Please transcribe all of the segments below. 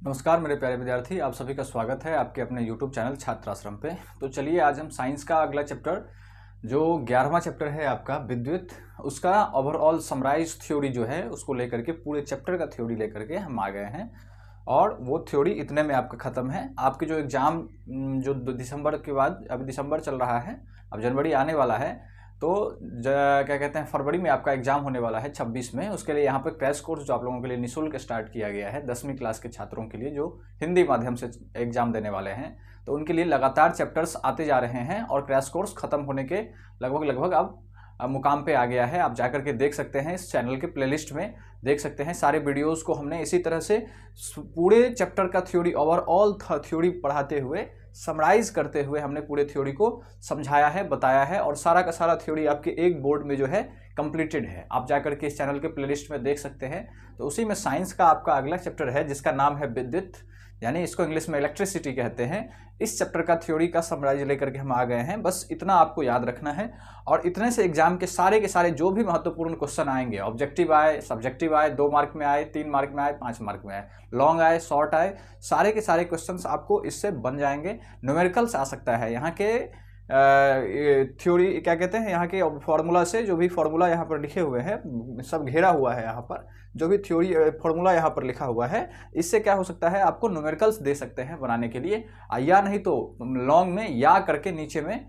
नमस्कार मेरे प्यारे विद्यार्थी, आप सभी का स्वागत है आपके अपने YouTube चैनल छात्राश्रम पे। तो चलिए आज हम साइंस का अगला चैप्टर जो 11वां चैप्टर है आपका विद्युत, उसका ओवरऑल समराइज थ्योरी जो है उसको लेकर के पूरे चैप्टर का थ्योरी लेकर के हम आ गए हैं। और वो थ्योरी इतने में आपका ख़त्म है। आपके जो एग्ज़ाम जो दिसंबर के बाद, अभी दिसंबर चल रहा है, अब जनवरी आने वाला है, तो क्या कहते हैं फरवरी में आपका एग्जाम होने वाला है 26 में। उसके लिए यहाँ पर क्रैश कोर्स जो आप लोगों के लिए निःशुल्क स्टार्ट किया गया है 10वीं क्लास के छात्रों के लिए जो हिंदी माध्यम से एग्जाम देने वाले हैं, तो उनके लिए लगातार चैप्टर्स आते जा रहे हैं और क्रैश कोर्स खत्म होने के लगभग अब मुकाम पे आ गया है। आप जाकर के देख सकते हैं, इस चैनल के प्लेलिस्ट में देख सकते हैं सारे वीडियोस को हमने इसी तरह से पूरे चैप्टर का थ्योरी, ओवरऑल थ्योरी पढ़ाते हुए, समराइज करते हुए हमने पूरे थ्योरी को समझाया है, बताया है और सारा का सारा थ्योरी आपके एक बोर्ड में जो है कंप्लीटेड है। आप जाकर के इस चैनल के प्लेलिस्ट में देख सकते हैं। तो उसी में साइंस का आपका अगला चैप्टर है जिसका नाम है विद्युत, यानी इसको इंग्लिश में इलेक्ट्रिसिटी कहते हैं। इस चैप्टर का थ्योरी का समराइज लेकर के हम आ गए हैं। बस इतना आपको याद रखना है और इतने से एग्जाम के सारे जो भी महत्वपूर्ण क्वेश्चन आएंगे, ऑब्जेक्टिव आए, सब्जेक्टिव आए, 2 मार्क में आए, 3 मार्क में आए, 5 मार्क में आए, लॉन्ग आए, शॉर्ट आए, सारे के सारे क्वेश्चंस आपको इससे बन जाएंगे। न्यूमेरिकल्स आ सकता है, यहाँ के थ्योरी क्या कहते हैं, यहाँ के फॉर्मूला से जो भी फॉर्मूला यहाँ पर लिखे हुए हैं, सब घेरा हुआ है यहाँ पर, जो भी थ्योरी फॉर्मूला यहाँ पर लिखा हुआ है, इससे क्या हो सकता है आपको न्यूमेरिकल्स दे सकते हैं बनाने के लिए। या नहीं तो लॉन्ग में या करके नीचे में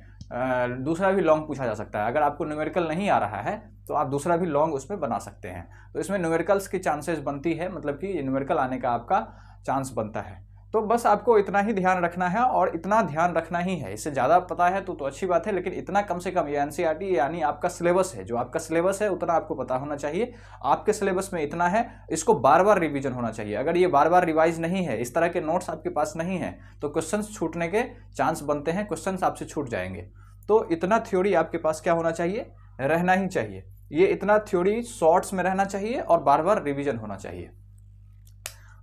दूसरा भी लॉन्ग पूछा जा सकता है। अगर आपको न्यूमेरिकल नहीं आ रहा है तो आप दूसरा भी लॉन्ग उसमें बना सकते हैं। तो इसमें न्यूमेरिकल्स की चांसेस बनती है, मतलब कि न्यूमेरिकल आने का आपका चांस बनता है। तो बस आपको इतना ही ध्यान रखना है और इतना ध्यान रखना ही है। इससे ज़्यादा पता है तो अच्छी बात है, लेकिन इतना कम से कम ये एनसीईआरटी यानी आपका सिलेबस है, जो आपका सिलेबस है उतना आपको पता होना चाहिए। आपके सिलेबस में इतना है, इसको बार बार रिवीजन होना चाहिए। अगर ये बार बार रिवाइज नहीं है, इस तरह के नोट्स आपके पास नहीं है, तो क्वेश्चंस छूटने के चांस बनते हैं, क्वेश्चंस आपसे छूट जाएंगे। तो इतना थ्योरी आपके पास क्या होना चाहिए, रहना ही चाहिए। ये इतना थ्योरी शॉर्ट्स में रहना चाहिए और बार बार रिवीजन होना चाहिए।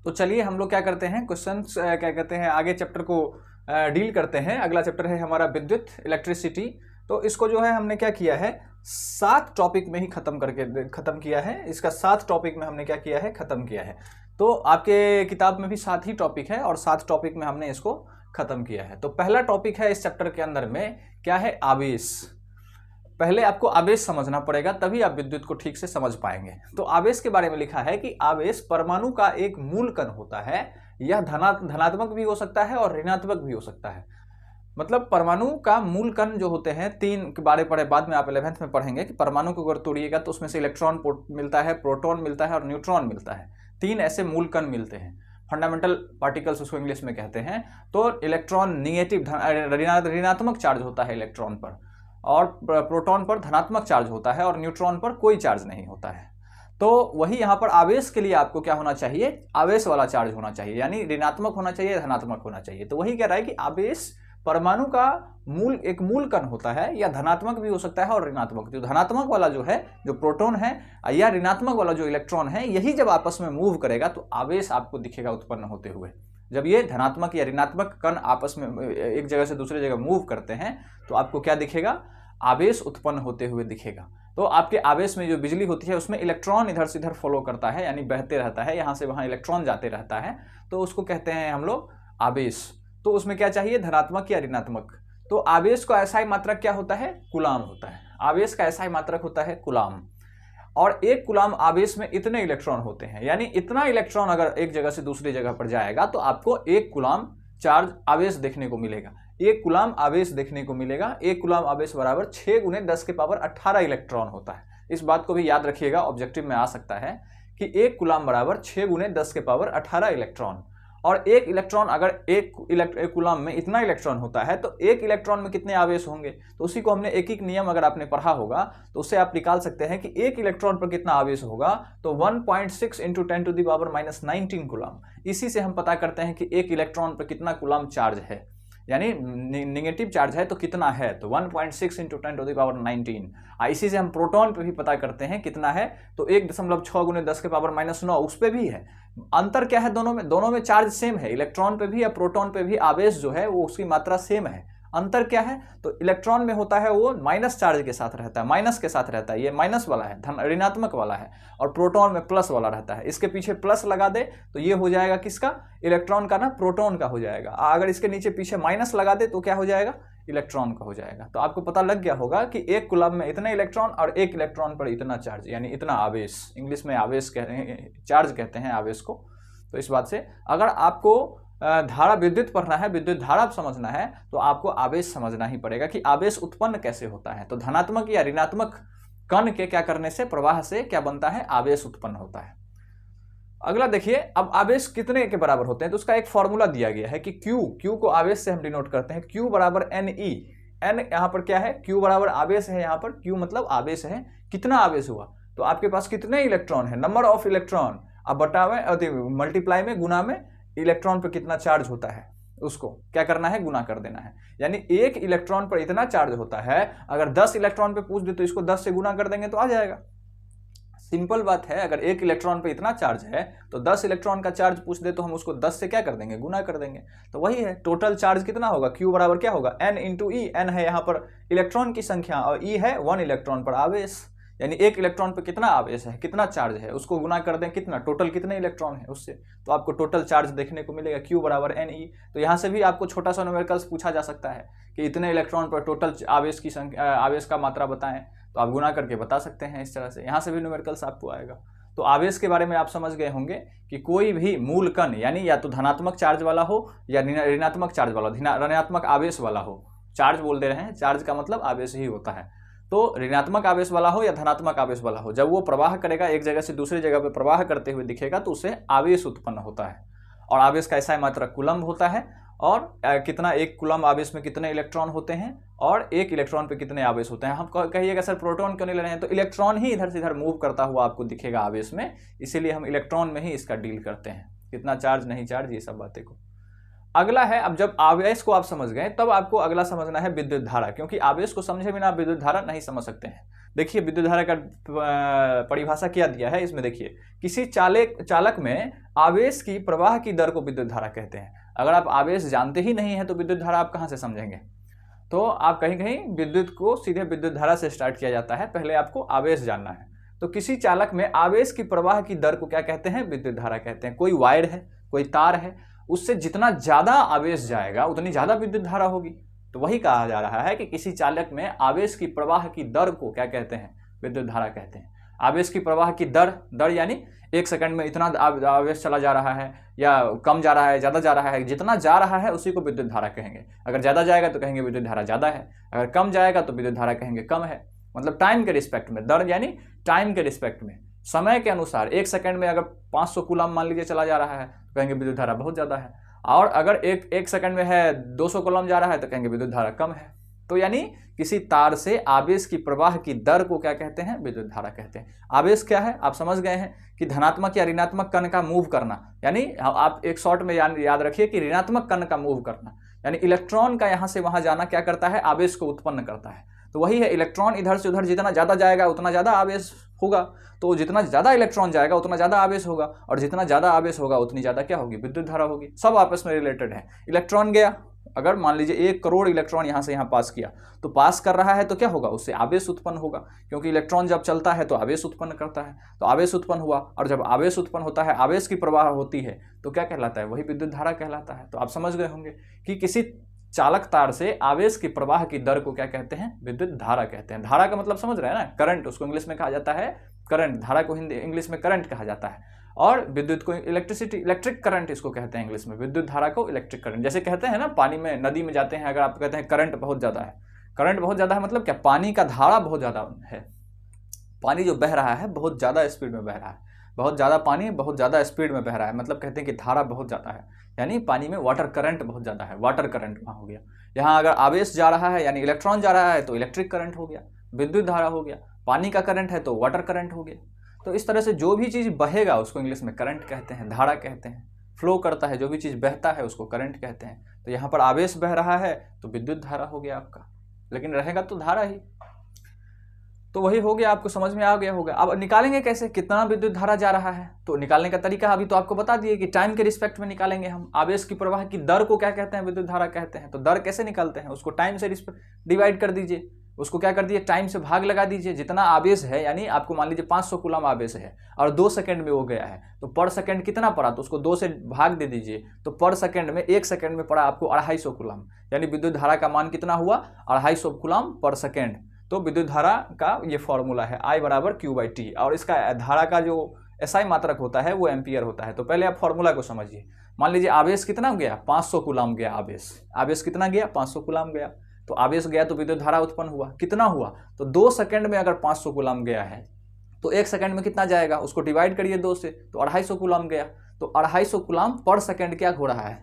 तो चलिए हम लोग क्या करते हैं, क्वेश्चंस क्या कहते हैं, आगे चैप्टर को डील करते हैं। अगला चैप्टर है हमारा विद्युत, इलेक्ट्रिसिटी। तो इसको जो है हमने क्या किया है, 7 टॉपिक में ही खत्म किया है। इसका 7 टॉपिक में हमने क्या किया है, खत्म किया है। तो आपके किताब में भी 7 ही टॉपिक है और 7 टॉपिक में हमने इसको खत्म किया है। तो पहला टॉपिक है इस चैप्टर के अंदर में क्या है, आवेश। पहले आपको आवेश समझना पड़ेगा, तभी आप विद्युत को ठीक से समझ पाएंगे। तो आवेश के बारे में लिखा है कि आवेश परमाणु का एक मूल कण होता है। यह धनात्मक भी हो सकता है और ऋणात्मक भी हो सकता है। मतलब परमाणु का मूल कण जो होते हैं, 3 के बारे पढ़े, बाद में आप 11th में पढ़ेंगे कि परमाणु को अगर तोड़िएगा तो उसमें से इलेक्ट्रॉन मिलता है, प्रोटॉन मिलता है और न्यूट्रॉन मिलता है। 3 ऐसे मूल कण मिलते हैं, फंडामेंटल पार्टिकल्स उसको इंग्लिश में कहते हैं। तो इलेक्ट्रॉन निगेटिव ऋणात्मक चार्ज होता है इलेक्ट्रॉन पर, और प्रोटॉन पर धनात्मक चार्ज होता है और न्यूट्रॉन पर कोई चार्ज नहीं होता है। तो वही यहाँ पर आवेश के लिए आपको क्या होना चाहिए, आवेश वाला चार्ज होना चाहिए, यानी ऋणात्मक होना चाहिए, धनात्मक होना चाहिए। तो वही कह रहा है कि आवेश परमाणु का एक मूल कण होता है, या धनात्मक भी हो सकता है और ऋणात्मक। जो धनात्मक वाला जो है, जो प्रोटॉन है, या ऋणात्मक वाला जो इलेक्ट्रॉन है, यही जब आपस में मूव करेगा तो आवेश आपको दिखेगा उत्पन्न होते हुए। जब ये धनात्मक या ऋणात्मक कण आपस में एक जगह से दूसरी जगह मूव करते हैं तो आपको क्या दिखेगा, आवेश उत्पन्न होते हुए दिखेगा। तो आपके आवेश में जो बिजली होती है उसमें इलेक्ट्रॉन इधर से इधर फॉलो करता है, यानी बहते रहता है, यहाँ से वहाँ इलेक्ट्रॉन जाते रहता है, तो उसको कहते हैं हम लोग आवेश। तो उसमें क्या चाहिए, धनात्मक या ऋणात्मक। तो आवेश का एसआई मात्रक क्या होता है, कूलाम होता है। आवेश का एसआई मात्रक होता है कूलाम, और एक कूलाम आवेश में इतने इलेक्ट्रॉन होते हैं, यानी इतना इलेक्ट्रॉन अगर एक जगह से दूसरी जगह पर जाएगा तो आपको 1 कूलाम चार्ज आवेश देखने को मिलेगा, 1 कूलाम आवेश देखने को मिलेगा। 1 कूलाम आवेश बराबर 6 × 10⁻18 इलेक्ट्रॉन होता है। इस बात को भी याद रखिएगा, ऑब्जेक्टिव में आ सकता है कि 1 कूलाम बराबर 6 × 10⁻18 इलेक्ट्रॉन। और 1 इलेक्ट्रॉन, अगर 1 कूलाम में इतना इलेक्ट्रॉन होता है तो 1 इलेक्ट्रॉन में कितने आवेश होंगे। तो उसी को हमने एक नियम अगर आपने पढ़ा होगा तो उससे आप निकाल सकते हैं कि 1 इलेक्ट्रॉन पर कितना आवेश होगा, तो 1.6 × 10⁻19 कूलाम। इसी से हम पता करते हैं कि 1 इलेक्ट्रॉन पर कितना कूलाम चार्ज है, यानी नेगेटिव चार्ज है तो कितना है, तो 1.6 × 10⁻19। इसी से हम प्रोटॉन पे भी पता करते हैं कितना है, तो 1.6 × 10⁻9 उस पे भी है। अंतर क्या है दोनों में चार्ज सेम है, इलेक्ट्रॉन पे भी या प्रोटॉन पे भी आवेश जो है वो उसकी मात्रा सेम है। अंतर क्या है, तो इलेक्ट्रॉन में होता है वो माइनस चार्ज के साथ रहता है, माइनस के साथ रहता है, ये माइनस वाला है, धन ऋणात्मक वाला है, और प्रोटॉन में प्लस वाला रहता है। इसके पीछे प्लस लगा दे तो ये हो जाएगा किसका, इलेक्ट्रॉन का ना, प्रोटॉन का हो जाएगा। अगर इसके नीचे पीछे माइनस लगा दे तो क्या हो जाएगा, इलेक्ट्रॉन का हो जाएगा। तो आपको पता लग गया होगा कि एक कूलम में इतने इलेक्ट्रॉन और एक इलेक्ट्रॉन पर इतना चार्ज, यानी इतना आवेश, इंग्लिश में आवेश कहते हैं, चार्ज कहते हैं आवेश को। तो इस बात से अगर आपको धारा विद्युत पढ़ना है, विद्युत धारा समझना है, तो आपको आवेश समझना ही पड़ेगा कि आवेश उत्पन्न कैसे होता है। तो धनात्मक या ऋणात्मक कण के क्या करने से, प्रवाह से क्या बनता है, आवेश उत्पन्न होता है। अगला देखिए, अब आवेश कितने के बराबर होते हैं, तो उसका एक फॉर्मूला दिया गया है कि Q को आवेश से हम डिनोट करते हैं, Q बराबर NE। N यहाँ पर क्या है, Q बराबर आवेश है, यहाँ पर Q मतलब आवेश है, कितना आवेश हुआ, तो आपके पास कितने इलेक्ट्रॉन है, नंबर ऑफ इलेक्ट्रॉन, अब बटा में मल्टीप्लाई में गुना में इलेक्ट्रॉन पर कितना चार्ज होता है, उसको क्या करना है, गुना कर देना है। यानी एक इलेक्ट्रॉन पर इतना चार्ज होता है, अगर 10 इलेक्ट्रॉन पे पूछ दे तो इसको 10 से गुना कर देंगे तो आ जाएगा। सिंपल बात है, अगर एक इलेक्ट्रॉन पे इतना चार्ज है तो 10 इलेक्ट्रॉन का चार्ज पूछ दे तो हम उसको 10 से क्या कर देंगे, गुना कर देंगे। तो वही है, टोटल चार्ज कितना होगा, Q बराबर क्या होगा, N इंटू E। N है यहाँ पर इलेक्ट्रॉन की संख्या और E है 1 इलेक्ट्रॉन पर आवेश, यानी एक इलेक्ट्रॉन पर कितना आवेश है, कितना चार्ज है, उसको गुना कर दें कितना, टोटल कितने इलेक्ट्रॉन है उससे, तो आपको टोटल चार्ज देखने को मिलेगा, Q बराबर NE। तो यहाँ से भी आपको छोटा सा न्यूमेरिकल्स पूछा जा सकता है कि इतने इलेक्ट्रॉन पर टोटल आवेश की संख्या, आवेश का मात्रा बताएं, तो आप गुना करके बता सकते हैं इस तरह से, यहाँ से भी न्यूमेरिकल्स आपको आएगा। तो आवेश के बारे में आप समझ गए होंगे कि कोई भी मूल कण, यानी या तो धनात्मक चार्ज वाला हो या ऋणात्मक चार्ज वाला, ऋणात्मक आवेश वाला हो, चार्ज बोल दे रहे हैं, चार्ज का मतलब आवेश ही होता है, तो ऋणात्मक आवेश वाला हो या धनात्मक आवेश वाला हो, जब वो प्रवाह करेगा, एक जगह से दूसरी जगह पर प्रवाह करते हुए दिखेगा तो उससे आवेश उत्पन्न होता है। और आवेश का ऐसा मात्रा कूलम्ब होता है, और कितना, एक कूलम्ब आवेश में कितने इलेक्ट्रॉन होते हैं और एक इलेक्ट्रॉन पे कितने आवेश होते हैं। हम कहिएगा सर प्रोटॉन क्यों नहीं ले रहे हैं, तो इलेक्ट्रॉन ही इधर से इधर मूव करता हुआ आपको दिखेगा आवेश में, इसीलिए हम इलेक्ट्रॉन में ही इसका डील करते हैं, कितना चार्ज नहीं चार्ज, ये सब बातें को। अगला है, अब जब आवेश को आप समझ गए तब आपको अगला समझना है विद्युत धारा, क्योंकि आवेश को समझे बिना आप विद्युत धारा नहीं समझ सकते हैं। देखिए विद्युत धारा का परिभाषा क्या दिया है इसमें, देखिए किसी चालक में आवेश की प्रवाह की दर को विद्युत धारा कहते हैं। अगर आप आवेश जानते ही नहीं है तो विद्युत धारा आप कहाँ से समझेंगे, तो आप कहीं कहीं विद्युत को सीधे विद्युत धारा से स्टार्ट किया जाता है, पहले आपको आवेश जानना है। तो किसी चालक में आवेश की प्रवाह की दर को क्या कहते हैं, विद्युत धारा कहते हैं। कोई वायर है, कोई तार है, उससे जितना ज्यादा आवेश जाएगा उतनी ज्यादा विद्युत धारा होगी। तो वही कहा जा रहा है कि किसी चालक में आवेश की प्रवाह की दर को क्या कहते हैं, विद्युत धारा कहते हैं। आवेश की प्रवाह की दर यानी एक सेकंड में इतना आवेश चला जा रहा है या कम जा रहा है, ज़्यादा जा रहा है, जितना जा रहा है उसी को विद्युत धारा कहेंगे। अगर ज़्यादा जाएगा तो कहेंगे विद्युत धारा ज़्यादा है, अगर कम जाएगा तो विद्युत धारा कहेंगे कम है। मतलब टाइम के रिस्पेक्ट में, दर यानी टाइम के रिस्पेक्ट में, समय के अनुसार। एक सेकंड में अगर 500 कूलम मान लीजिए चला जा रहा है तो कहेंगे विद्युत धारा बहुत ज़्यादा है, और अगर एक सेकंड में है 200 कूलम जा रहा है तो कहेंगे विद्युत धारा कम है। तो यानी किसी तार से आवेश की प्रवाह की दर को क्या कहते हैं, विद्युत धारा कहते हैं। आवेश क्या है आप समझ गए हैं कि धनात्मक या ऋणात्मक कण का मूव करना, यानी आप एक शॉर्ट में याद रखिए कि ऋणात्मक कण का मूव करना, यानी इलेक्ट्रॉन का यहाँ से वहाँ जाना क्या करता है, आवेश को उत्पन्न करता है। तो वही है, इलेक्ट्रॉन इधर से उधर जितना ज़्यादा जाएगा उतना ज़्यादा आवेश होगा, तो जितना ज़्यादा इलेक्ट्रॉन जाएगा उतना ज़्यादा आवेश होगा, और जितना ज़्यादा आवेश होगा उतनी ज़्यादा क्या होगी, विद्युत धारा होगी। सब आपस में रिलेटेड है। इलेक्ट्रॉन गया, अगर मान लीजिए 1 करोड़ इलेक्ट्रॉन यहाँ से यहाँ पास किया, तो पास कर रहा है तो क्या होगा, उससे आवेश उत्पन्न होगा, क्योंकि इलेक्ट्रॉन जब चलता है तो आवेश उत्पन्न करता है, तो आवेश उत्पन्न हुआ, और जब आवेश उत्पन्न होता है, आवेश की प्रवाह होती है, तो क्या कहलाता है, वही विद्युत धारा कहलाता है। तो आप समझ गए होंगे कि किसी चालक तार से आवेश की प्रवाह की दर को क्या कहते हैं, विद्युत धारा कहते हैं। धारा का मतलब समझ रहे हैं ना, करंट, उसको इंग्लिश में कहा जाता है करंट, धारा को हिंदी इंग्लिश में करंट कहा जाता है, और विद्युत को इलेक्ट्रिसिटी, इलेक्ट्रिक करंट इसको कहते हैं इंग्लिश में, विद्युत धारा को इलेक्ट्रिक करंट। जैसे कहते हैं ना, पानी में, नदी में जाते हैं, अगर आप कहते हैं करंट बहुत ज़्यादा है, करंट बहुत ज़्यादा है मतलब क्या, पानी का धारा बहुत ज़्यादा है, पानी जो बह रहा है बहुत ज़्यादा स्पीड में बह रहा है, बहुत ज़्यादा पानी बहुत ज़्यादा स्पीड में बह रहा है, मतलब कहते हैं कि धारा बहुत ज़्यादा है, यानी पानी में वाटर करंट बहुत ज़्यादा है, वाटर करंट वहाँ हो गया। यहाँ अगर आवेश जा रहा है यानी इलेक्ट्रॉन जा रहा है तो इलेक्ट्रिक करंट हो गया, विद्युत धारा हो गया। पानी का करंट है तो वाटर करंट हो गया। तो इस तरह से जो भी चीज़ बहेगा उसको इंग्लिश में करंट कहते हैं, धारा कहते हैं। फ्लो करता है, जो भी चीज़ बहता है उसको करंट कहते हैं। तो यहाँ पर आवेश बह रहा है तो विद्युत धारा हो गया आपका, लेकिन रहेगा तो धारा ही। तो वही हो गया, आपको समझ में आ गया होगा। अब निकालेंगे कैसे, कितना विद्युत धारा जा रहा है, तो निकालने का तरीका अभी तो आपको बता दिए कि टाइम के रिस्पेक्ट में निकालेंगे हम। आवेश की प्रवाह की दर को क्या कहते हैं, विद्युत धारा कहते हैं। तो दर कैसे निकालते हैं, उसको टाइम से डिवाइड कर दीजिए, उसको क्या कर दिए, टाइम से भाग लगा दीजिए। जितना आवेश है, यानी आपको मान लीजिए 500 कूलम आवेश है और 2 सेकंड में वो गया है, तो पर सेकंड कितना पड़ा, तो उसको 2 से भाग दे दीजिए, तो पर सेकंड में 1 सेकंड में पड़ा आपको 250 कूलम, यानी विद्युत धारा का मान कितना हुआ, 250 कूलम पर सेकंड। तो विद्युत धारा का ये फॉर्मूला है, I बराबर Q/T, और इसका धारा का जो SI मात्रक होता है वो एम्पियर होता है। तो पहले आप फॉर्मूला को समझिए। मान लीजिए आवेश कितना गया, 500 कूलम गया आवेश कितना गया, 500 कूलम गया। तो आवेश गया तो विद्युत धारा उत्पन्न हुआ, कितना हुआ, तो 2 सेकंड में अगर 500 कूलम गया है तो 1 सेकंड में कितना जाएगा, उसको डिवाइड करिए 2 से, तो 250 कूलम गया। तो 250 कूलम पर सेकंड क्या हो रहा है,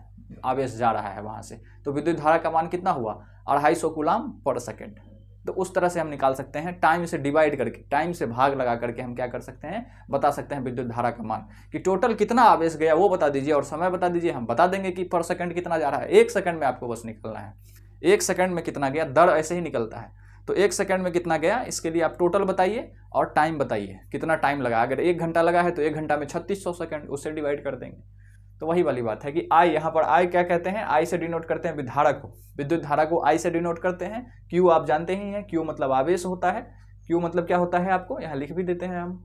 आवेश जा रहा है वहां से, तो विद्युत धारा का मान कितना हुआ, 250 कूलम पर सेकंड। तो उस तरह से हम निकाल सकते हैं, टाइम से डिवाइड करके, टाइम से भाग लगा करके हम क्या कर सकते हैं, बता सकते हैं विद्युत धारा का मान, कि टोटल कितना आवेश गया वो बता दीजिए और समय बता दीजिए, हम बता देंगे कि पर सेकंड कितना जा रहा है। 1 सेकंड में आपको बस निकलना है, 1 सेकंड में कितना गया, दर ऐसे ही निकलता है। तो 1 सेकंड में कितना गया, इसके लिए आप टोटल बताइए और टाइम बताइए, कितना टाइम लगा। अगर 1 घंटा लगा है तो 1 घंटा में 3600 सेकंड, उससे डिवाइड कर देंगे। तो वही वाली बात है कि I, यहाँ पर I क्या कहते हैं, I से डिनोट करते हैं धारा को, विद्युत धारा को I से डिनोट करते हैं। Q आप जानते ही हैं, Q मतलब आवेश होता है। Q मतलब क्या होता है, आपको यहाँ लिख भी देते हैं हम,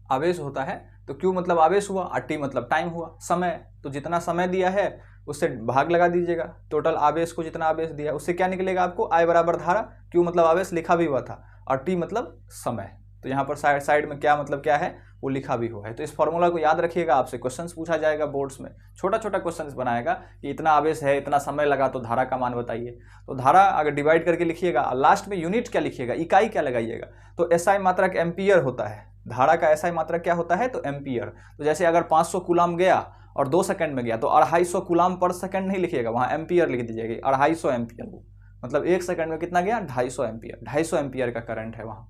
आवेश होता है। तो Q मतलब आवेश हुआ और T मतलब टाइम हुआ, समय। तो जितना समय दिया है उससे भाग लगा दीजिएगा, टोटल आवेश को जितना आवेश दिया है उससे क्या निकलेगा आपको, I बराबर धारा, Q मतलब आवेश लिखा भी हुआ था, और T मतलब समय। तो यहाँ पर साइड में क्या मतलब क्या है वो लिखा भी हुआ है। तो इस फॉर्मूला को याद रखिएगा, आपसे क्वेश्चंस पूछा जाएगा बोर्ड्स में, छोटा छोटा क्वेश्चंस बनाएगा कि इतना आवेश है, इतना समय लगा, तो धारा का मान बताइए। तो धारा अगर डिवाइड करके लिखिएगा, लास्ट में यूनिट क्या लिखिएगा, इकाई क्या लगाइएगा, तो SI मात्रक एम्पियर होता है। धारा का SI मात्रक क्या होता है, तो एम्पियर। तो जैसे अगर 500 कूलम गया और 2 सेकंड में गया, तो 250 कूलम पर सेकंड नहीं लिखिएगा, वहाँ एम्पियर लिख दीजिएगा, 250 एम्पियर, वो मतलब 1 सेकंड में कितना गया, 250 एम्पियर। 250 एम्पियर का करंट है वहाँ,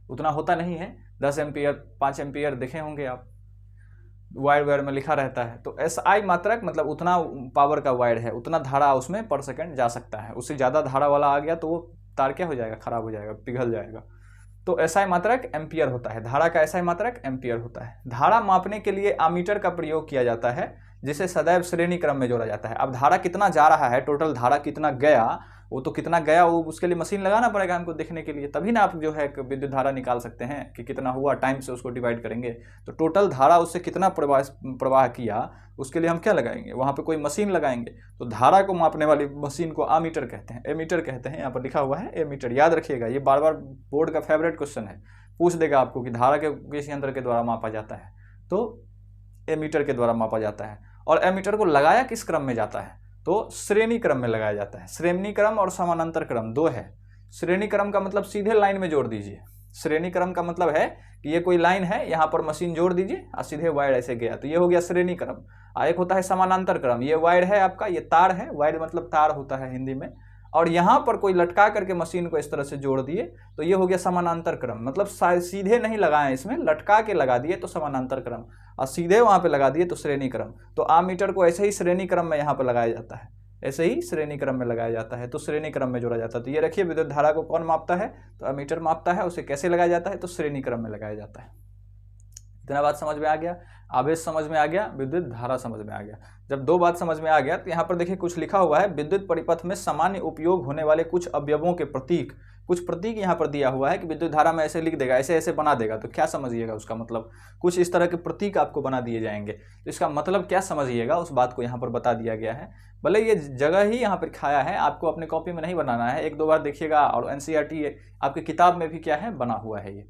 उतना होता नहीं है, 10 एम्पियर 5 एम्पियर देखे होंगे आप, वायर में लिखा रहता है। तो SI मात्रक मतलब उतना पावर का वायर है, उतना धारा उसमें पर सेकंड जा सकता है। उससे ज़्यादा धारा वाला आ गया तो वो तार क्या हो जाएगा, खराब हो जाएगा, पिघल जाएगा। तो SI मात्रक एम्पियर होता है, धारा का SI मात्रक एम्पियर होता है। धारा मापने के लिए एमीटर का प्रयोग किया जाता है, जिसे सदैव श्रेणी क्रम में जोड़ा जाता है। अब धारा कितना जा रहा है, टोटल धारा कितना गया, वो तो कितना गया वो उसके लिए मशीन लगाना पड़ेगा हमको देखने के लिए, तभी ना आप जो है विद्युत धारा निकाल सकते हैं कि कितना हुआ, टाइम से उसको डिवाइड करेंगे। तो टोटल धारा उससे कितना प्रवाह किया, उसके लिए हम क्या लगाएंगे, वहाँ पे कोई मशीन लगाएंगे। तो धारा को मापने वाली मशीन को एमीटर कहते हैं, एमीटर कहते हैं, यहाँ पर लिखा हुआ है एमीटर, याद रखिएगा। ये बार बार बोर्ड का फेवरेट क्वेश्चन है, पूछ देगा आपको कि धारा के किस यंत्र के द्वारा मापा जाता है, तो एमीटर के द्वारा मापा जाता है। और एमीटर को लगाया किस क्रम में जाता है, तो श्रेणी क्रम में लगाया जाता है। श्रेणी क्रम और समानांतर क्रम दो है। श्रेणी क्रम का मतलब सीधे लाइन में जोड़ दीजिए, श्रेणी क्रम का मतलब है कि ये कोई लाइन है, यहाँ पर मशीन जोड़ दीजिए और सीधे वायर ऐसे गया, तो ये हो गया श्रेणी क्रम। और एक होता है समानांतर क्रम, ये वायर है आपका, ये तार है, वायर मतलब तार होता है हिंदी में, और यहाँ पर कोई लटका करके मशीन को इस तरह से जोड़ दिए, तो ये हो गया समानांतर क्रम। मतलब सीधे नहीं लगाए, इसमें लटका के लगा दिए तो समानांतर क्रम, और सीधे वहाँ पे लगा दिए तो श्रेणी क्रम। तो एमीटर को ऐसे ही श्रेणी क्रम में यहाँ पर लगाया जाता है, ऐसे ही श्रेणी क्रम में लगाया जाता है, तो श्रेणी क्रम में जोड़ा जाता है। तो ये रखिए, विद्युत धारा को कौन मापता है, तो एमीटर मापता है। उसे कैसे लगाया जाता है, तो श्रेणी क्रम में लगाया जाता है। इतना बात समझ में आ गया, आवेश समझ में आ गया, विद्युत धारा समझ में आ गया। जब दो बात समझ में आ गया तो यहाँ पर देखिए कुछ लिखा हुआ है, विद्युत परिपथ में सामान्य उपयोग होने वाले कुछ अवयवों के प्रतीक, कुछ प्रतीक यहाँ पर दिया हुआ है कि विद्युत धारा में ऐसे लिख देगा, ऐसे ऐसे बना देगा। तो क्या समझिएगा उसका मतलब, कुछ इस तरह के प्रतीक आपको बना दिए जाएंगे, तो इसका मतलब क्या समझिएगा, उस बात को यहाँ पर बता दिया गया है। भले ये जगह ही यहाँ पर खाया है, आपको अपने कॉपी में नहीं बनाना है, एक दो बार देखिएगा, और NCERT आपकी किताब में भी क्या है बना हुआ है ये।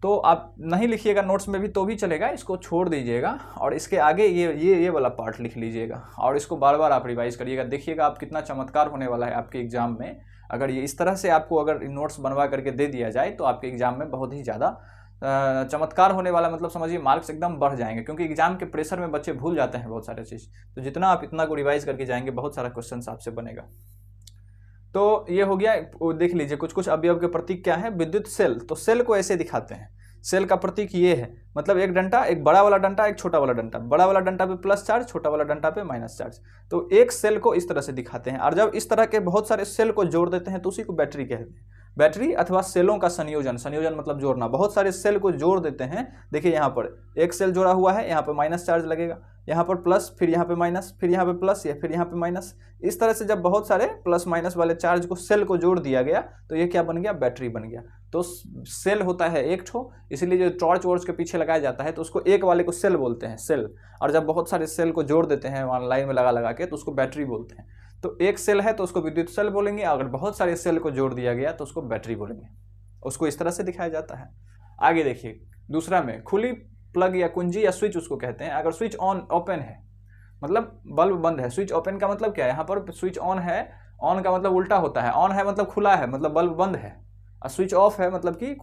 तो आप नहीं लिखिएगा नोट्स में भी तो भी चलेगा, इसको छोड़ दीजिएगा और इसके आगे ये वाला पार्ट लिख लीजिएगा, और इसको बार बार आप रिवाइज करिएगा। देखिएगा आप कितना चमत्कार होने वाला है आपके एग्जाम में। अगर ये इस तरह से आपको अगर नोट्स बनवा करके दे दिया जाए तो आपके एग्जाम में बहुत ही ज़्यादा चमत्कार होने वाला, मतलब समझिए मार्क्स एकदम बढ़ जाएंगे, क्योंकि एग्जाम के प्रेशर में बच्चे भूल जाते हैं बहुत सारे चीज़। तो जितना आप इतना को रिवाइज करके जाएंगे, बहुत सारा क्वेश्चन आपसे बनेगा। तो ये हो गया, देख लीजिए कुछ कुछ अवयव के प्रतीक क्या है। विद्युत सेल, तो सेल को ऐसे दिखाते हैं, सेल का प्रतीक ये है, मतलब एक डंडा, एक बड़ा वाला डंडा, एक छोटा वाला डंडा, बड़ा वाला डंडा पे प्लस चार्ज, छोटा वाला डंडा पे माइनस चार्ज। तो एक सेल को इस तरह से दिखाते हैं, और जब इस तरह के बहुत सारे सेल को जोड़ देते हैं तो उसी को बैटरी कहते हैं। बैटरी अथवा सेलों का संयोजन, संयोजन मतलब जोड़ना, बहुत सारे सेल को जोड़ देते हैं। देखिए यहाँ पर एक सेल जोड़ा हुआ है, यहाँ पर माइनस चार्ज लगेगा, यहाँ पर प्लस, फिर यहाँ पे माइनस, फिर यहाँ पे प्लस, या फिर यहाँ पे माइनस। इस तरह से जब बहुत सारे प्लस माइनस वाले चार्ज को सेल को जोड़ दिया गया तो ये क्या बन गया, बैटरी बन गया। तो सेल होता है एक ठो, इसीलिए जो टॉर्च वॉर्च के पीछे लगाया जाता है तो उसको एक वाले को सेल बोलते हैं, सेल। और जब बहुत सारे सेल को जोड़ देते हैं वहाँ लाइन में लगा लगा के तो उसको बैटरी बोलते हैं। तो एक सेल है तो उसको विद्युत सेल बोलेंगे, अगर बहुत सारे सेल को जोड़ दिया गया तो उसको बैटरी बोलेंगे। उसको इस तरह से दिखाया जाता है। आगे देखिए दूसरा में, खुली प्लग या कुंजी या स्विच उसको कहते हैं। अगर स्विच ऑन ओपन है मतलब बल्ब बंद है, स्विच ओपन का मतलब क्या है, यहाँ पर स्विच ऑन है, ऑन का मतलब उल्टा होता है, ऑन है मतलब खुला है मतलब बल्ब बंद है, और स्विच ऑफ है मतलब कि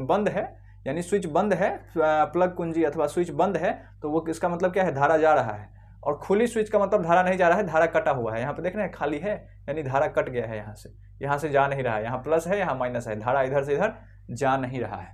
बंद है, यानी स्विच बंद है, प्लग कुंजी अथवा स्विच बंद है तो वो इसका मतलब क्या है, धारा जा रहा है। और खुली स्विच का मतलब धारा नहीं जा रहा है, धारा कटा हुआ है। यहाँ पे देख रहे हैं खाली है, यानी धारा कट गया है, यहाँ से जा नहीं रहा है, यहाँ प्लस है यहाँ माइनस है, धारा इधर से इधर जा नहीं रहा है।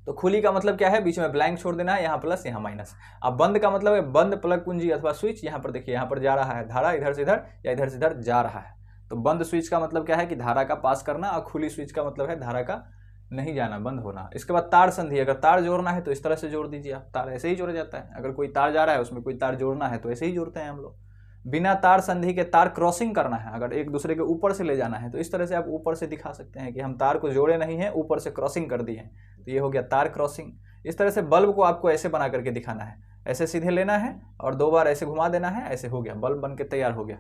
तो खुली का मतलब क्या है, बीच में ब्लैंक छोड़ देना है, यहाँ प्लस यहाँ माइनस। अब बंद का मतलब है बंद प्लग कुंजी अथवा स्विच, यहाँ पर देखिए यहाँ पर जा रहा है धारा, इधर से इधर या इधर से इधर जा रहा है। तो बंद स्विच का मतलब क्या है कि धारा का पास करना, और खुली स्विच का मतलब है धारा का नहीं जाना, बंद होना। इसके बाद तार संधि, अगर तार जोड़ना है तो इस तरह से जोड़ दीजिए आप, तार ऐसे ही जोड़ा जाता है। अगर कोई तार जा रहा है उसमें कोई तार जोड़ना है तो ऐसे ही जोड़ते हैं हम लोग। बिना तार संधि के तार क्रॉसिंग करना है, अगर एक दूसरे के ऊपर से ले जाना है तो इस तरह से आप ऊपर से दिखा सकते हैं कि हम तार को जोड़े नहीं हैं, ऊपर से क्रॉसिंग कर दिए हैं, तो ये हो गया तार क्रॉसिंग। इस तरह से बल्ब को आपको ऐसे बना करके दिखाना है, ऐसे सीधे लेना है और 2 बार ऐसे घुमा देना है, ऐसे हो गया, बल्ब बन के तैयार हो गया।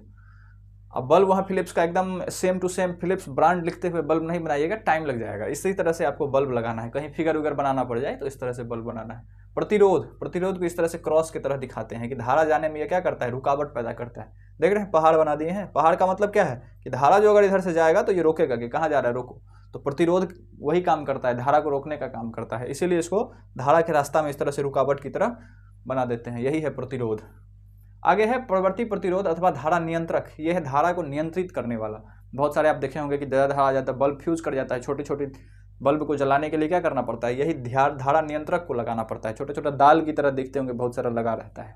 अब बल्ब वहाँ फिलिप्स का एकदम same to same Philips brand लिखते हुए बल्ब नहीं बनाइएगा, टाइम लग जाएगा। इसी तरह से आपको बल्ब लगाना है, कहीं फिगर उगर बनाना पड़ जाए तो इस तरह से बल्ब बनाना है। प्रतिरोध, प्रतिरोध को इस तरह से क्रॉस की तरह दिखाते हैं कि धारा जाने में ये क्या करता है, रुकावट पैदा करता है। देख रहे हैं पहाड़ बना दिए हैं, पहाड़ का मतलब क्या है कि धारा जो अगर इधर से जाएगा तो ये रोकेगा कि कहाँ जा रहा है, रोको। तो प्रतिरोध वही काम करता है, धारा को रोकने का काम करता है, इसीलिए इसको धारा के रास्ता में इस तरह से रुकावट की तरह बना देते हैं, यही है प्रतिरोध। आगे है प्रवर्ती प्रतिरोध अथवा धारा नियंत्रक, यह है धारा को नियंत्रित करने वाला। बहुत सारे आप देखे होंगे कि ज़्यादा धारा आ जाता है, बल्ब फ्यूज कर जाता है, छोटी छोटी बल्ब को जलाने के लिए क्या करना पड़ता है, यही धारा नियंत्रक को लगाना पड़ता है। छोटा छोटा दाल की तरह दिखते होंगे, बहुत सारा लगा रहता है,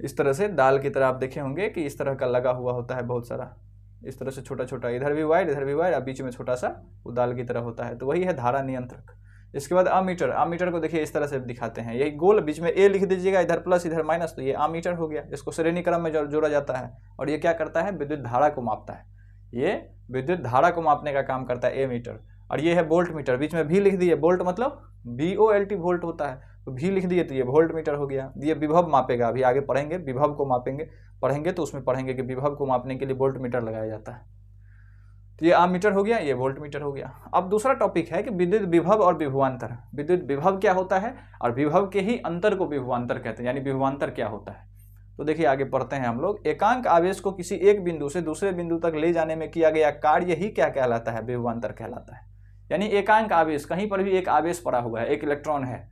इस तरह से दाल की तरह आप देखे होंगे कि इस तरह का लगा हुआ होता है बहुत सारा, इस तरह से छोटा छोटा, इधर भी वाइड इधर भी वाइड, और बीच में छोटा सा वो दाल की तरह होता है, तो वही है धारा नियंत्रक। इसके बाद अमीटर, अमीटर को देखिए इस तरह से दिखाते हैं, यही गोल, बीच में ए लिख दीजिएगा, इधर प्लस इधर माइनस, तो ये अमीटर हो गया। इसको श्रेणी क्रम में जोड़ा जाता है, और ये क्या करता है, विद्युत धारा को मापता है, ये विद्युत धारा को मापने का काम करता है एमीटर। और ये है वोल्ट मीटर, बीच में भी लिख दिए, वोल्ट मतलब VOLT वोल्ट होता है, तो भी लिख दिए तो ये वोल्ट मीटर हो गया। ये विभव मापेगा, अभी आगे पढ़ेंगे विभव को मापेंगे, पढ़ेंगे तो उसमें पढ़ेंगे कि विभव को मापने के लिए वोल्ट मीटर लगाया जाता है। तो ये आमीटर हो गया, ये वोल्ट मीटर हो गया। अब दूसरा टॉपिक है कि विद्युत विभव और विभवांतर। विद्युत विभव क्या होता है और विभव के ही अंतर को विभवांतर कहते हैं, यानी विभवांतर क्या होता है। तो देखिए आगे पढ़ते हैं हम लोग। एकांक आवेश को किसी एक बिंदु से दूसरे बिंदु तक ले जाने में किया गया कार्य ही क्या कहलाता है, विभवांतर कहलाता है। यानी एकांक आवेश, कहीं पर भी एक आवेश पड़ा हुआ है, एक इलेक्ट्रॉन है,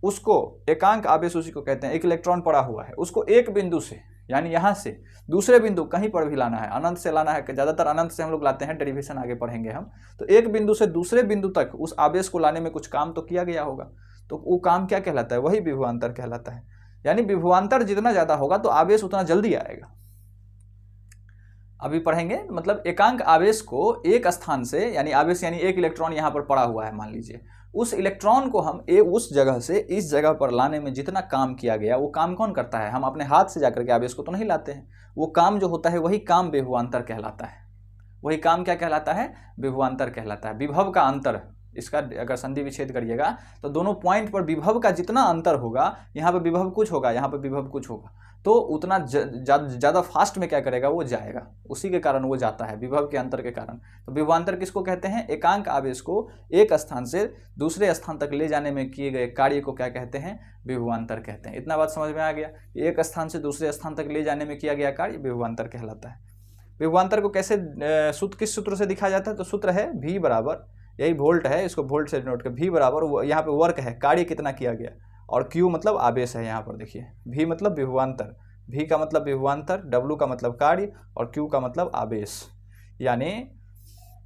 उसको एकांक आवेश उसी को कहते हैं। एक इलेक्ट्रॉन पड़ा हुआ है, उसको एक बिंदु से यानी यहाँ से दूसरे बिंदु कहीं पर भी लाना है, अनंत से लाना है, ज़्यादातर अनंत से हम लोग लाते हैं, डेरिवेशन आगे पढ़ेंगे हम। तो एक बिंदु से दूसरे बिंदु तक उस आवेश को लाने में कुछ काम तो किया गया होगा, तो वो काम क्या कहलाता है, वही विभवांतर कहलाता है। यानी विभवांतर जितना ज़्यादा होगा तो आवेश उतना जल्दी आएगा। अभी पढ़ेंगे, मतलब एकांक आवेश को एक स्थान से, यानी आवेश यानी एक इलेक्ट्रॉन यहाँ पर पड़ा हुआ है मान लीजिए, उस इलेक्ट्रॉन को हम उस जगह से इस जगह पर लाने में जितना काम किया गया, वो काम कौन करता है, हम अपने हाथ से जाकर के आवेश को तो नहीं लाते हैं, वो काम जो होता है वही काम विभवांतर कहलाता है। वही काम क्या कहलाता है, विभवांतर कहलाता है। विभव का अंतर, इसका अगर संधि विच्छेद करिएगा तो दोनों पॉइंट पर विभव का जितना अंतर होगा, यहाँ पर विभव कुछ होगा, यहाँ पर विभव कुछ होगा, तो उतना ज़्यादा फास्ट में क्या करेगा, वो जाएगा, उसी के कारण वो जाता है, विभव के अंतर के कारण। तो विभवांतर किसको कहते हैं, एकांक आवेश को एक स्थान से दूसरे स्थान तक ले जाने में किए गए कार्य को क्या कहते हैं, विभवांतर कहते हैं। इतना बात समझ में आ गया, एक स्थान से दूसरे स्थान तक ले जाने में किया गया कार्य विभवांतर कहलाता है। विभवांतर को कैसे किस सूत्र से दिखाया जाता है, तो सूत्र है V बराबर, यही वोल्ट है, इसको वोल्ट से डिनोट कर, V बराबर, यहाँ पे वर्क है, कार्य कितना किया गया, और Q मतलब आवेश है। यहाँ पर देखिए V मतलब विभवांतर, V का मतलब विभवांतर, W का मतलब कार्य, और Q का मतलब आवेश। यानी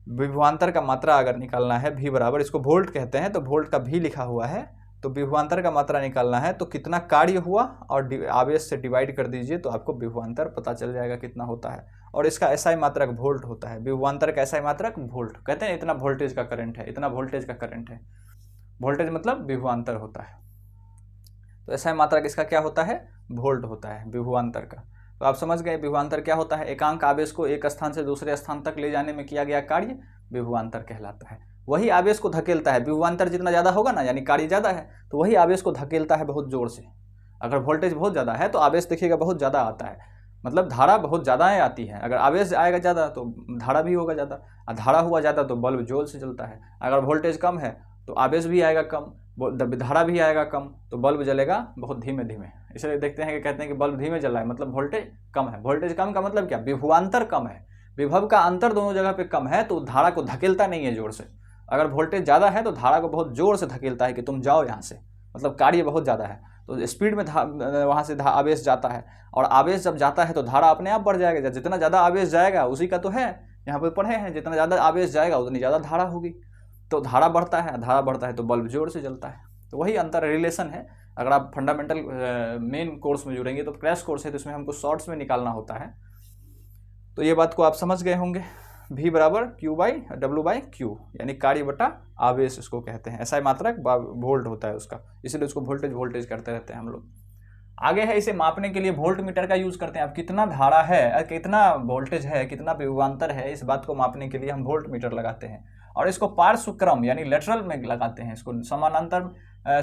विभवांतर का मात्रा अगर निकालना है V बराबर, इसको वोल्ट कहते हैं तो वोल्ट का V लिखा हुआ है, तो विभवांतर का मात्रा निकालना है तो कितना कार्य हुआ और आवेश से डिवाइड कर दीजिए तो आपको विभवांतर पता चल जाएगा कितना होता है। और इसका एसआई मात्रक वोल्ट होता है, विभवांतर का एसआई मात्रक वोल्ट, कहते हैं इतना वोल्टेज का करंट है, इतना वोल्टेज का करंट है। वोल्टेज मतलब विभवांतर होता है, तो एसआई मात्रक इसका क्या होता है, वोल्ट होता है विभवांतर का। तो आप समझ गए विभवांतर क्या होता है, एकांक आवेश को एक स्थान से दूसरे स्थान तक ले जाने में किया गया कार्य विभवांतर कहलाता है। वही आवेश को धकेलता है, विभवांतर जितना ज़्यादा होगा ना, यानी कार्य ज़्यादा है तो वही आवेश को धकेलता है बहुत जोर से। अगर वोल्टेज बहुत ज़्यादा है तो आवेश देखिएगा बहुत ज़्यादा आता है, मतलब धारा बहुत ज़्यादा आती है। अगर आवेश आएगा ज़्यादा तो धारा भी होगा ज़्यादा, और धारा हुआ ज़्यादा तो बल्ब जोर से जलता है। अगर वोल्टेज कम है तो आवेश भी आएगा कम, धारा भी आएगा कम, तो बल्ब जलेगा बहुत धीमे धीमे। इसलिए देखते हैं कि कहते हैं कि बल्ब धीमे जल रहा है, मतलब वोल्टेज कम है। वोल्टेज कम का मतलब क्या, विभवांतर कम है, विभव का अंतर दोनों जगह पे कम है, तो धारा को धकेलता नहीं है जोर से। अगर वोल्टेज ज़्यादा है तो धारा को बहुत जोर से धकेलता है कि तुम जाओ यहाँ से, मतलब कार्य बहुत ज़्यादा है तो स्पीड में वहाँ से आवेश जाता है, और आवेश जब जाता है तो धारा अपने आप बढ़ जाएगा। जितना ज़्यादा आवेश जाएगा, उसी का तो है यहाँ पे पढ़े हैं, जितना ज़्यादा आवेश जाएगा उतनी ज़्यादा धारा होगी, तो धारा बढ़ता है, धारा बढ़ता है तो बल्ब जोर से जलता है। तो वही अंतर रिलेशन है। अगर आप फंडामेंटल मेन कोर्स में जुड़ेंगे तो क्रैश कोर्स है तो इसमें हमको शॉर्ट्स में निकालना होता है। तो ये बात को आप समझ गए होंगे। V बराबर Q/W/Q, यानी कार्य बटा आवेश इसको कहते हैं। एसआई मात्रक वोल्ट होता है उसका, इसलिए उसको वोल्टेज करते रहते हैं हम लोग। आगे है, इसे मापने के लिए वोल्ट मीटर का यूज करते हैं। अब कितना धारा है, कितना वोल्टेज है, कितना विभवांतर है, इस बात को मापने के लिए हम वोल्ट मीटर लगाते हैं। और इसको पार्श्व क्रम यानी लेटरल में लगाते हैं, इसको समानांतर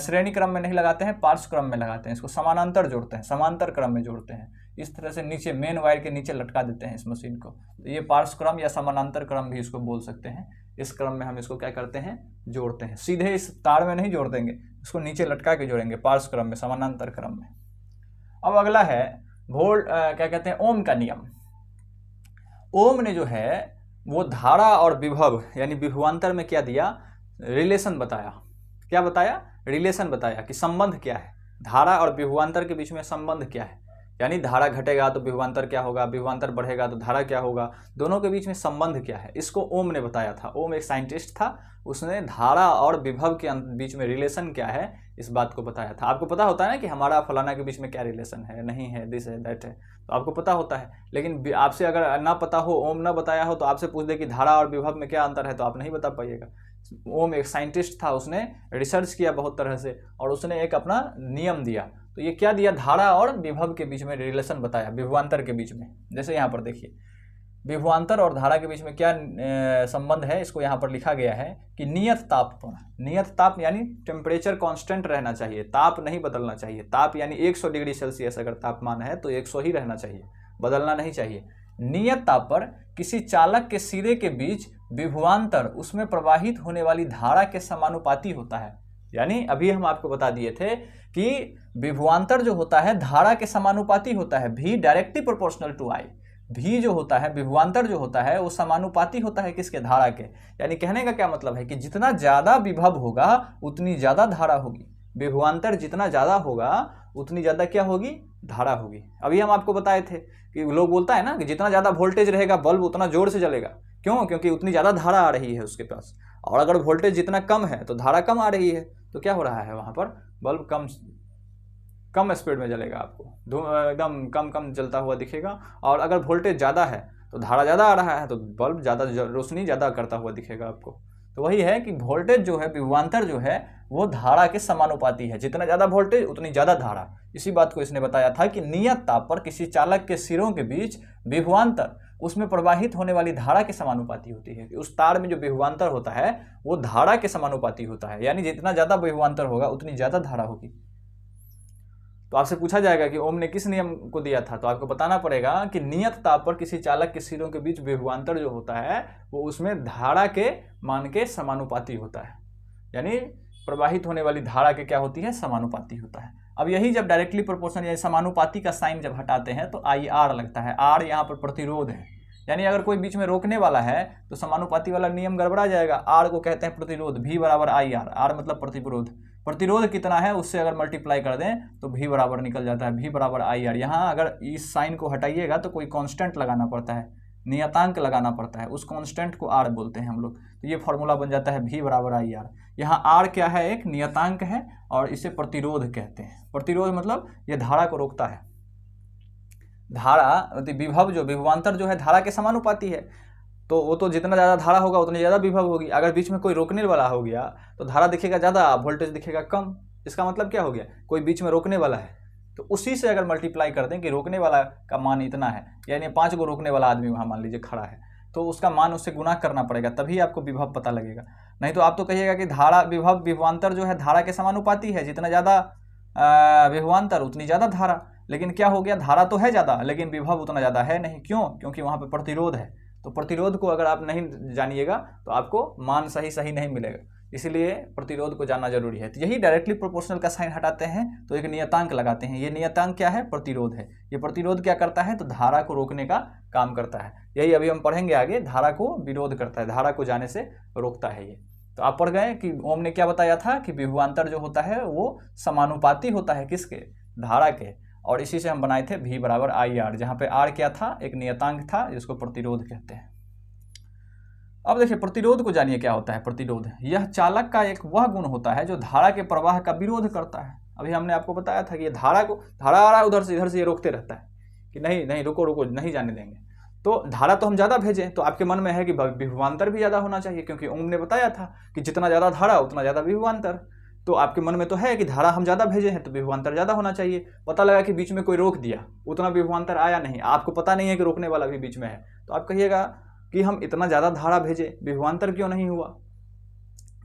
श्रेणी क्रम में नहीं लगाते हैं, पार्श्व क्रम में लगाते हैं। इसको समानांतर जोड़ते हैं, समांतर क्रम में जोड़ते हैं। इस तरह से नीचे मेन वायर के नीचे लटका देते हैं इस मशीन को। तो ये पार्श्व क्रम या समानांतर क्रम भी इसको बोल सकते हैं। इस क्रम में हम इसको क्या करते हैं, जोड़ते हैं। सीधे इस तार में नहीं जोड़ देंगे, इसको नीचे लटका के जोड़ेंगे पार्श्व क्रम में, समानांतर क्रम में। अब अगला है क्या कहते हैं, ओम का नियम। ओम ने जो है वो धारा और विभव यानी विभवांतर में क्या दिया, रिलेशन बताया। क्या बताया, रिलेशन बताया कि संबंध क्या है, धारा और विभवांतर के बीच में संबंध क्या है। यानी धारा घटेगा तो विभवांतर क्या होगा, विभवांतर बढ़ेगा तो धारा क्या होगा, दोनों के बीच में संबंध क्या है, इसको ओम ने बताया था। ओम एक साइंटिस्ट था, उसने धारा और विभव के बीच में रिलेशन क्या है इस बात को बताया था। आपको पता होता है ना कि हमारा फलाना के बीच में क्या रिलेशन है, नहीं है, दिस है, दैट है, तो आपको पता होता है। लेकिन आपसे अगर ना पता हो, ओम ना बताया हो, तो आपसे पूछ दे कि धारा और विभव में क्या अंतर है, तो आप नहीं बता पाइएगा। ओम एक साइंटिस्ट था, उसने रिसर्च किया बहुत तरह से और उसने एक अपना नियम दिया। तो ये क्या दिया, धारा और विभव के बीच में रिलेशन बताया, विभवांतर के बीच में। जैसे यहाँ पर देखिए, विभवांतर और धारा के बीच में क्या संबंध है, इसको यहाँ पर लिखा गया है कि नियत ताप पर, नियत ताप यानी टेम्परेचर कांस्टेंट रहना चाहिए, ताप नहीं बदलना चाहिए। ताप यानी 100 डिग्री सेल्सियस अगर तापमान है तो 100 ही रहना चाहिए, बदलना नहीं चाहिए। नियत ताप पर किसी चालक के सिरे के बीच विभवांतर उसमें प्रवाहित होने वाली धारा के समानुपाती होता है। यानी अभी हम आपको बता दिए थे कि विभवांतर जो होता है धारा के समानुपाती होता है, V directly proportional to I। V जो होता है, विभवांतर जो होता है वो समानुपाती होता है किसके, धारा के। यानी कहने का क्या मतलब है कि जितना ज़्यादा विभव होगा उतनी ज़्यादा धारा होगी, विभवांतर जितना ज़्यादा होगा उतनी ज़्यादा क्या होगी, धारा होगी। अभी हम आपको बताए थे कि लोग बोलता है ना कि जितना ज़्यादा वोल्टेज रहेगा बल्ब उतना जोर से जलेगा। क्यों, क्योंकि उतनी ज़्यादा धारा आ रही है उसके पास। और अगर वोल्टेज जितना कम है तो धारा कम आ रही है, तो क्या हो रहा है वहाँ पर, बल्ब कम स्पीड में जलेगा, आपको एकदम कम जलता हुआ दिखेगा। और अगर वोल्टेज ज़्यादा है तो धारा ज़्यादा आ रहा है तो बल्ब ज़्यादा रोशनी ज़्यादा करता हुआ दिखेगा आपको। तो वही है कि वोल्टेज जो है, विभवांतर जो है वो धारा के समानुपाती है, जितना ज़्यादा वोल्टेज उतनी ज़्यादा धारा। इसी बात को इसने बताया था कि नियत ताप पर किसी चालक के सिरों के बीच विभवांतर उसमें प्रवाहित होने वाली धारा के समानुपाती होती है। कि उस तार में जो विभवांतर होता है वो धारा के समानुपाती होता है, यानी जितना ज़्यादा विभवांतर होगा उतनी ज़्यादा धारा होगी। तो आपसे पूछा जाएगा कि ओम ने किस नियम को दिया था, तो आपको बताना पड़ेगा कि नियत ताप पर किसी चालक के सिरों के बीच विभवांतर जो होता है वो उसमें धारा के मान के समानुपाती होता है, यानी प्रवाहित होने वाली धारा के क्या होती है, समानुपाती होता है। अब यही जब डायरेक्टली प्रोपोर्शनल यानी समानुपाती का साइन जब हटाते हैं तो IR लगता है। R यहाँ पर प्रतिरोध है, यानी अगर कोई बीच में रोकने वाला है तो समानुपाती वाला नियम गड़बड़ा जाएगा। R को कहते हैं प्रतिरोध, V बराबर IR। R मतलब प्रतिरोध, प्रतिरोध कितना है उससे अगर मल्टीप्लाई कर दें तो V बराबर निकल जाता है, V बराबर IR। यहाँ अगर इस साइन को हटाइएगा तो कोई कांस्टेंट लगाना पड़ता है, नियतांक लगाना पड़ता है, उस कांस्टेंट को आर बोलते हैं हम लोग। तो ये फॉर्मूला बन जाता है V बराबर आई आर। यहाँ आर क्या है, एक नियतांक है और इसे प्रतिरोध कहते हैं। प्रतिरोध मतलब ये धारा को रोकता है। धारा विभव जो विभवांतर जो है धारा के समानुपाती है, तो वो तो जितना ज़्यादा धारा होगा उतनी ज़्यादा विभव होगी। अगर बीच में कोई रोकने वाला हो गया तो धारा दिखेगा ज़्यादा, वोल्टेज दिखेगा कम। इसका मतलब क्या हो गया, कोई बीच में रोकने वाला है तो उसी से अगर मल्टीप्लाई कर दें कि रोकने वाला का मान इतना है, यानी 5 को रोकने वाला आदमी वहाँ मान लीजिए खड़ा है, तो उसका मान उससे गुणा करना पड़ेगा, तभी आपको विभव पता लगेगा। नहीं तो आप तो कहिएगा कि धारा विभव विभवांतर जो है धारा के समानुपाती है, जितना ज़्यादा विभवांतर उतनी ज़्यादा धारा। लेकिन क्या हो गया, धारा तो है ज़्यादा लेकिन विभव उतना ज़्यादा है नहीं। क्यों? क्योंकि वहाँ पर प्रतिरोध है। तो प्रतिरोध को अगर आप नहीं जानिएगा तो आपको मान सही नहीं मिलेगा, इसीलिए प्रतिरोध को जानना जरूरी है। तो यही डायरेक्टली प्रोपोर्शनल का साइन हटाते हैं तो एक नियतांक लगाते हैं। ये नियतांक क्या है, प्रतिरोध है। ये प्रतिरोध क्या करता है, तो धारा को रोकने का काम करता है। यही अभी हम पढ़ेंगे आगे, धारा को विरोध करता है, धारा को जाने से रोकता है ये। तो आप पढ़ गए कि ओम ने क्या बताया था कि विभवांतर जो होता है वो समानुपाती होता है किसके, धारा के। और इसी से हम बनाए थे V बराबर आई आर, जहाँ पे आर क्या था, एक नियतांक था जिसको प्रतिरोध कहते हैं। अब देखिए प्रतिरोध को जानिए क्या होता है। प्रतिरोध यह चालक का एक वह गुण होता है जो धारा के प्रवाह का विरोध करता है। अभी हमने आपको बताया था कि ये धारा आ रहा है उधर से इधर से, ये रोकते रहता है कि नहीं रुको नहीं जाने देंगे। तो धारा तो हम ज़्यादा भेजें, तो आपके मन में है कि विभवांतर भी ज़्यादा होना चाहिए, क्योंकि ओम ने बताया था कि जितना ज़्यादा धारा उतना ज़्यादा विभवांतर। तो आपके मन में तो है कि धारा हम ज़्यादा भेजे हैं तो विभवांतर ज़्यादा होना चाहिए। पता लगा कि बीच में कोई रोक दिया, उतना विभवांतर आया नहीं, आपको पता नहीं है कि रोकने वाला भी बीच में है, तो आप कहिएगा कि हम इतना ज़्यादा धारा भेजे, विभवांतर क्यों नहीं हुआ,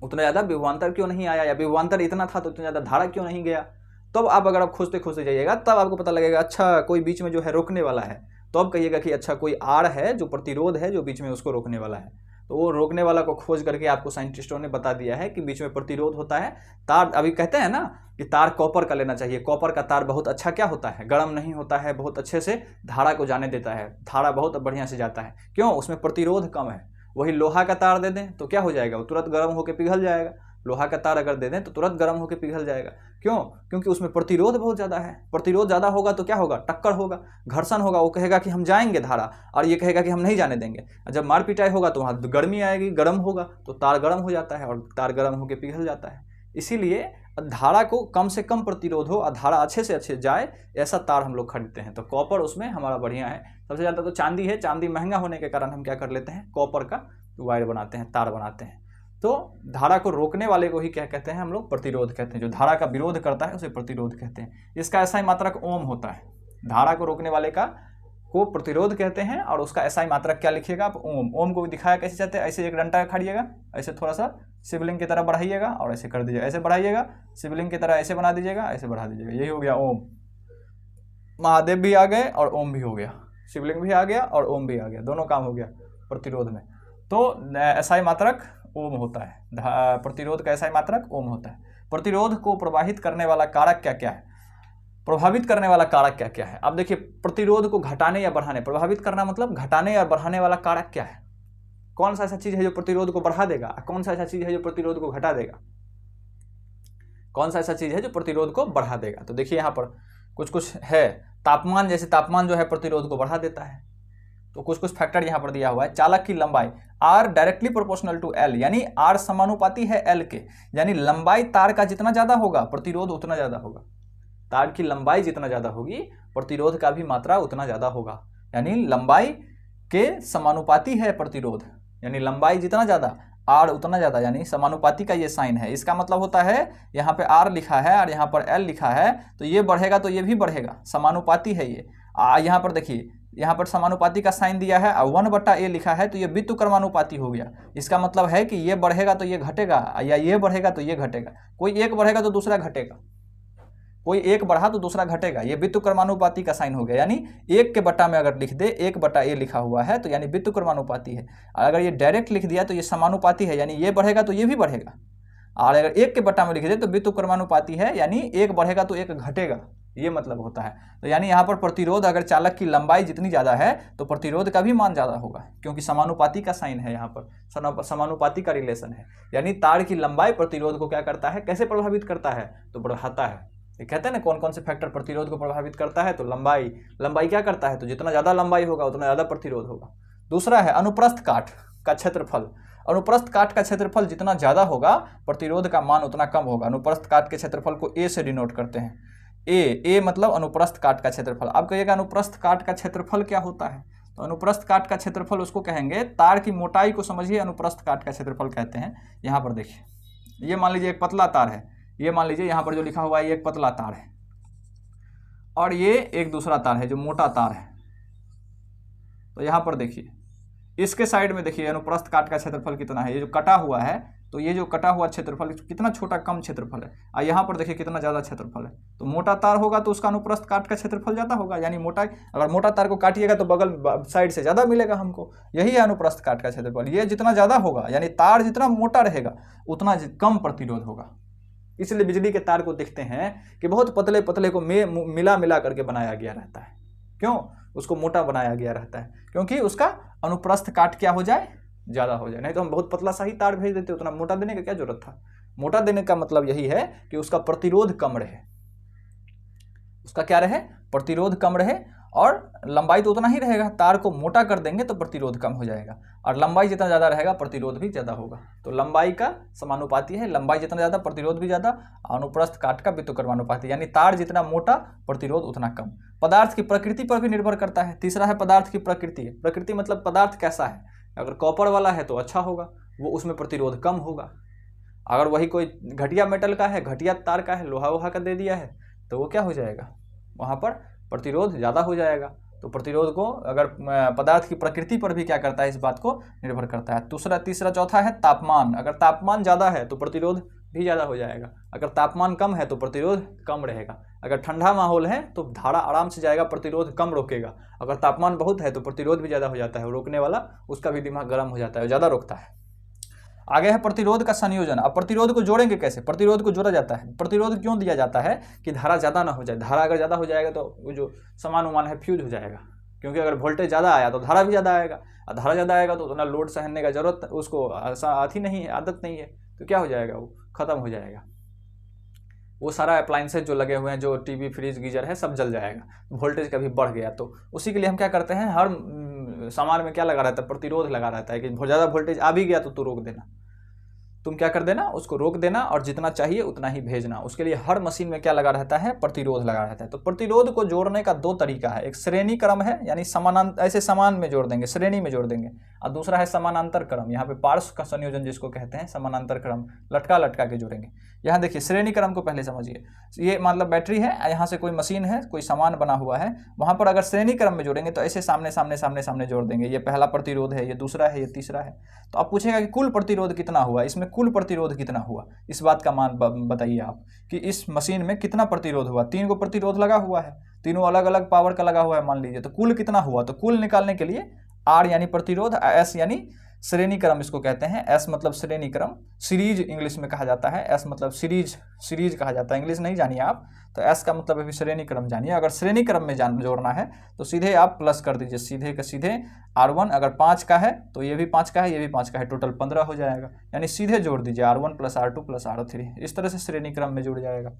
उतना ज़्यादा विभवांतर क्यों नहीं आया, या विभवांतर इतना था तो उतना ज़्यादा धारा क्यों नहीं गया। तब आप अगर आप खोजते जाइएगा तब आपको पता लगेगा अच्छा कोई बीच में जो है रोकने वाला है, तो अब कहिएगा कि अच्छा कोई आर है जो प्रतिरोध है जो बीच में उसको रोकने वाला है। तो वो रोकने वाला को खोज करके आपको साइंटिस्टों ने बता दिया है कि बीच में प्रतिरोध होता है। तार, अभी कहते हैं ना कि तार कॉपर का लेना चाहिए, कॉपर का तार बहुत अच्छा क्या होता है, गर्म नहीं होता है, बहुत अच्छे से धारा को जाने देता है, धारा बहुत बढ़िया से जाता है। क्यों? उसमें प्रतिरोध कम है। वही लोहा का तार दे दें तो क्या हो जाएगा, वो तुरंत गर्म होकर पिघल जाएगा। लोहा का तार अगर दे दें तो तुरंत गर्म होकर पिघल जाएगा। क्यों? क्योंकि उसमें प्रतिरोध बहुत ज़्यादा है। प्रतिरोध ज़्यादा होगा तो क्या होगा, टक्कर होगा, घर्षण होगा। वो कहेगा कि हम जाएंगे धारा, और ये कहेगा कि हम नहीं जाने देंगे। जब मार पिटाई होगा तो वहाँ गर्मी आएगी, गर्म होगा तो तार गर्म हो जाता है और तार गर्म होकर पिघल जाता है। इसीलिए धारा को कम से कम प्रतिरोध हो और धारा अच्छे से अच्छे जाए, ऐसा तार हम लोग खरीदते हैं। तो कॉपर उसमें हमारा बढ़िया है। सबसे ज़्यादा तो चांदी है, चांदी महंगा होने के कारण हम क्या कर लेते हैं, कॉपर का वायर बनाते हैं, तार बनाते हैं। तो धारा को रोकने वाले को ही क्या कहते हैं हम लोग, प्रतिरोध कहते हैं। जो धारा का विरोध करता है उसे प्रतिरोध कहते हैं। इसका SI मात्रक ओम होता है। धारा को रोकने वाले का को प्रतिरोध कहते हैं, और उसका SI मात्रक क्या लिखिएगा आप, ओम। ओम को दिखाया कैसे चाहते हैं, ऐसे एक डंडा खड़िएगा, ऐसे थोड़ा सा शिवलिंग की तरह बढ़ाइएगा और ऐसे कर दीजिएगा, ऐसे बढ़ाइएगा, शिवलिंग की तरह ऐसे बना दीजिएगा, ऐसे बढ़ा दीजिएगा। यही हो गया ओम। महादेव भी आ गए और ओम भी हो गया, शिवलिंग भी आ गया और ओम भी आ गया, दोनों काम हो गया प्रतिरोध में। तो SI मात्रक ओम होता है। प्रतिरोध का SI मात्रक ओम होता है। प्रतिरोध को प्रवाहित करने वाला कारक क्या क्या है, प्रभावित करने वाला कारक क्या क्या है। अब देखिए प्रतिरोध को घटाने या बढ़ाने, प्रभावित करना मतलब घटाने या बढ़ाने वाला कारक क्या है, कौन सा ऐसा चीज है जो प्रतिरोध को बढ़ा देगा, कौन सा ऐसा चीज है जो प्रतिरोध को घटा देगा, कौन सा ऐसा चीज है जो प्रतिरोध को बढ़ा देगा। तो देखिए यहाँ पर कुछ है, तापमान, जैसे तापमान जो है प्रतिरोध को बढ़ा देता है। तो कुछ फैक्टर यहाँ पर दिया हुआ है। चालक की लंबाई R directly proportional to L, यानी R समानुपाती है L के, यानी लंबाई तार का जितना ज्यादा होगा प्रतिरोध उतना ज्यादा होगा। तार की लंबाई जितना ज्यादा होगी प्रतिरोध का भी मात्रा उतना ज्यादा होगा। यानी लंबाई के समानुपाती है प्रतिरोध, यानी लंबाई जितना ज्यादा R उतना ज्यादा, यानी समानुपाती का ये साइन है। इसका मतलब होता है यहाँ पे R लिखा है और यहाँ पर L लिखा है, तो ये बढ़ेगा तो ये भी बढ़ेगा, समानुपाती है ये। यहाँ पर देखिए, यहाँ पर समानुपाती का साइन दिया है और 1/a लिखा है, तो ये व्युत्क्रमानुपाती हो गया। इसका मतलब है कि ये बढ़ेगा तो ये घटेगा, या ये बढ़ेगा तो ये घटेगा। कोई एक बढ़ेगा तो दूसरा घटेगा, कोई एक बढ़ा तो दूसरा घटेगा। ये व्युत्क्रमानुपाती का साइन हो गया। यानी 1 के बटा में अगर लिख दे, 1/a लिखा हुआ है, तो यानी व्युत्क्रमानुपाती है। अगर ये डायरेक्ट लिख दिया तो ये समानुपाती है, यानी ये बढ़ेगा तो ये भी बढ़ेगा। और अगर 1 के बटा में लिख दे तो व्युत्क्रमानुपाती है, यानी 1 बढ़ेगा तो 1 घटेगा, ये मतलब होता है। तो यानी यहाँ पर प्रतिरोध, अगर चालक की लंबाई जितनी ज़्यादा है तो प्रतिरोध का भी मान ज़्यादा होगा, क्योंकि समानुपाती का साइन है, यहाँ पर समानुपाती का रिलेशन है। यानी तार की लंबाई प्रतिरोध को क्या करता है, कैसे प्रभावित करता है, तो बढ़ाता है। ये कहते हैं ना कौन कौन से फैक्टर प्रतिरोध को प्रभावित करता है, तो लंबाई क्या करता है, तो जितना ज़्यादा लंबाई होगा उतना ज़्यादा प्रतिरोध होगा। दूसरा है अनुप्रस्थ काट का क्षेत्रफल। अनुप्रस्थ काट का क्षेत्रफल जितना ज़्यादा होगा प्रतिरोध का मान उतना कम होगा। अनुप्रस्थ काट के क्षेत्रफल को ए से डिनोट करते हैं। ए मतलब अनुप्रस्थ काट का क्षेत्रफल। आप कहिएगा अनुप्रस्थ काट का क्षेत्रफल क्या होता है, तो अनुप्रस्थ काट का क्षेत्रफल उसको कहेंगे, तार की मोटाई को समझिए अनुप्रस्थ काट का क्षेत्रफल कहते हैं। यहाँ पर देखिए, ये मान लीजिए एक पतला तार है, ये मान लीजिए यहाँ पर जो लिखा हुआ है ये एक पतला तार है, और ये एक दूसरा तार है जो मोटा तार है। तो यहाँ पर देखिए इसके साइड में देखिए अनुप्रस्थ काट का क्षेत्रफल कितना है, ये जो कटा हुआ है, तो ये जो कटा हुआ क्षेत्रफल कितना छोटा कम क्षेत्रफल है, और यहाँ पर देखिए कितना ज़्यादा क्षेत्रफल है। तो मोटा तार होगा तो उसका अनुप्रस्थ काट का क्षेत्रफल ज़्यादा होगा, यानी मोटाई, अगर मोटा तार को काटिएगा तो बगल साइड से ज़्यादा मिलेगा हमको, यही है अनुप्रस्थ काट का क्षेत्रफल। ये जितना ज़्यादा होगा यानी तार जितना मोटा रहेगा उतना कम प्रतिरोध होगा। इसलिए बिजली के तार को देखते हैं कि बहुत पतले पतले को मिला करके बनाया गया रहता है। क्यों उसको मोटा बनाया गया रहता है? क्योंकि उसका अनुप्रस्थ काट क्या हो जाए, ज़्यादा हो जाए। नहीं तो हम बहुत पतला सा ही तार भेज देते, उतना मोटा देने का क्या जरूरत था। मोटा देने का मतलब यही है कि उसका प्रतिरोध कम रहे, उसका क्या रहे, प्रतिरोध कम रहे, और लंबाई तो उतना ही रहेगा। तार को मोटा कर देंगे तो प्रतिरोध कम हो जाएगा, और लंबाई जितना ज़्यादा रहेगा प्रतिरोध भी ज़्यादा होगा। तो लंबाई का समानुपाती है, लंबाई जितना ज़्यादा प्रतिरोध भी ज़्यादा, अनुप्रस्थ काट का व्युत्क्रमानुपाती, यानी तार जितना मोटा प्रतिरोध उतना कम। पदार्थ की प्रकृति पर भी निर्भर करता है। तीसरा है पदार्थ की प्रकृति। प्रकृति मतलब पदार्थ कैसा है, अगर कॉपर वाला है तो अच्छा होगा, वो उसमें प्रतिरोध कम होगा। अगर वही कोई घटिया मेटल का है, घटिया तार का है, लोहा वोहा का दे दिया है, तो वो क्या हो जाएगा, वहाँ पर प्रतिरोध ज़्यादा हो जाएगा। तो प्रतिरोध को अगर पदार्थ की प्रकृति पर भी क्या करता है, इस बात को निर्भर करता है। तीसरा चौथा है तापमान। अगर तापमान ज़्यादा है तो प्रतिरोध भी ज़्यादा हो जाएगा, अगर तापमान कम है तो प्रतिरोध कम रहेगा। अगर ठंडा माहौल है तो धारा आराम से जाएगा, प्रतिरोध कम रोकेगा। अगर तापमान बहुत है तो प्रतिरोध भी ज़्यादा हो जाता है, रोकने वाला उसका भी दिमाग गर्म हो जाता है, ज़्यादा रोकता है। आगे है प्रतिरोध का संयोजन। अब प्रतिरोध को जोड़ेंगे कैसे, प्रतिरोध को जोड़ा जाता है। प्रतिरोध क्यों दिया जाता है कि धारा ज़्यादा ना हो जाए। धारा अगर ज़्यादा हो जाएगा तो वो जो सामान उमान है फ्यूज हो जाएगा, क्योंकि अगर वोल्टेज ज़्यादा आया तो धारा भी ज़्यादा आएगा, और धारा ज़्यादा आएगा तो उतना लोड सहने का जरूरत उसको आती नहीं है, आदत नहीं है, तो क्या हो जाएगा, वो ख़त्म हो जाएगा। वो सारा अप्लाइंसेज जो लगे हुए हैं, जो टीवी फ्रिज गीजर है, सब जल जाएगा। वोल्टेज कभी बढ़ गया तो उसी के लिए हम क्या करते हैं, हर सामान में क्या लगा रहता है, प्रतिरोध लगा रहता है कि बहुत ज़्यादा वोल्टेज आ भी गया तो तू रोक देना, तुम क्या कर देना, उसको रोक देना, और जितना चाहिए उतना ही भेजना। उसके लिए हर मशीन में क्या लगा रहता है, प्रतिरोध लगा रहता है। तो प्रतिरोध को जोड़ने का दो तरीका है, एक श्रेणी क्रम है, यानी समानांतर, ऐसे समान में जोड़ देंगे, श्रेणी में जोड़ देंगे, और दूसरा है समानांतर क्रम, यहाँ पे पार्श्व का संयोजन जिसको कहते हैं, समानांतर क्रम, लटका लटका के जोड़ेंगे। यहाँ देखिए श्रेणी क्रम को पहले समझिए। ये मतलब बैटरी है, यहाँ से कोई मशीन है, कोई सामान बना हुआ है, वहाँ पर अगर श्रेणी क्रम में जोड़ेंगे तो ऐसे सामने सामने सामने सामने जोड़ देंगे। ये पहला प्रतिरोध है, ये दूसरा है, ये तीसरा है। तो आप पूछेगा कि कुल प्रतिरोध कितना हुआ, इसमें कुल प्रतिरोध कितना हुआ, इस बात का मान बताइए आप कि इस मशीन में कितना प्रतिरोध हुआ। 3 को प्रतिरोध लगा हुआ है, तीनों अलग अलग पावर का लगा हुआ है मान लीजिए, तो कुल कितना हुआ। तो कुल निकालने के लिए आर यानी प्रतिरोध, एस यानी श्रेणी क्रम इसको कहते हैं। एस मतलब श्रेणी क्रम, सीरीज इंग्लिश में कहा जाता है। एस मतलब सीरीज कहा जाता है, इंग्लिश नहीं जानिए आप, तो एस का मतलब अभी श्रेणी क्रम जानिए। अगर श्रेणी क्रम में जोड़ना है तो सीधे आप प्लस कर दीजिए, सीधे का सीधे R1 अगर 5 का है तो ये भी 5 का है, ये भी 5 का है, टोटल 15 हो जाएगा। यानी सीधे जोड़ दीजिए R1 + R2 + R3, इस तरह से श्रेणी क्रम में जुड़ जाएगा।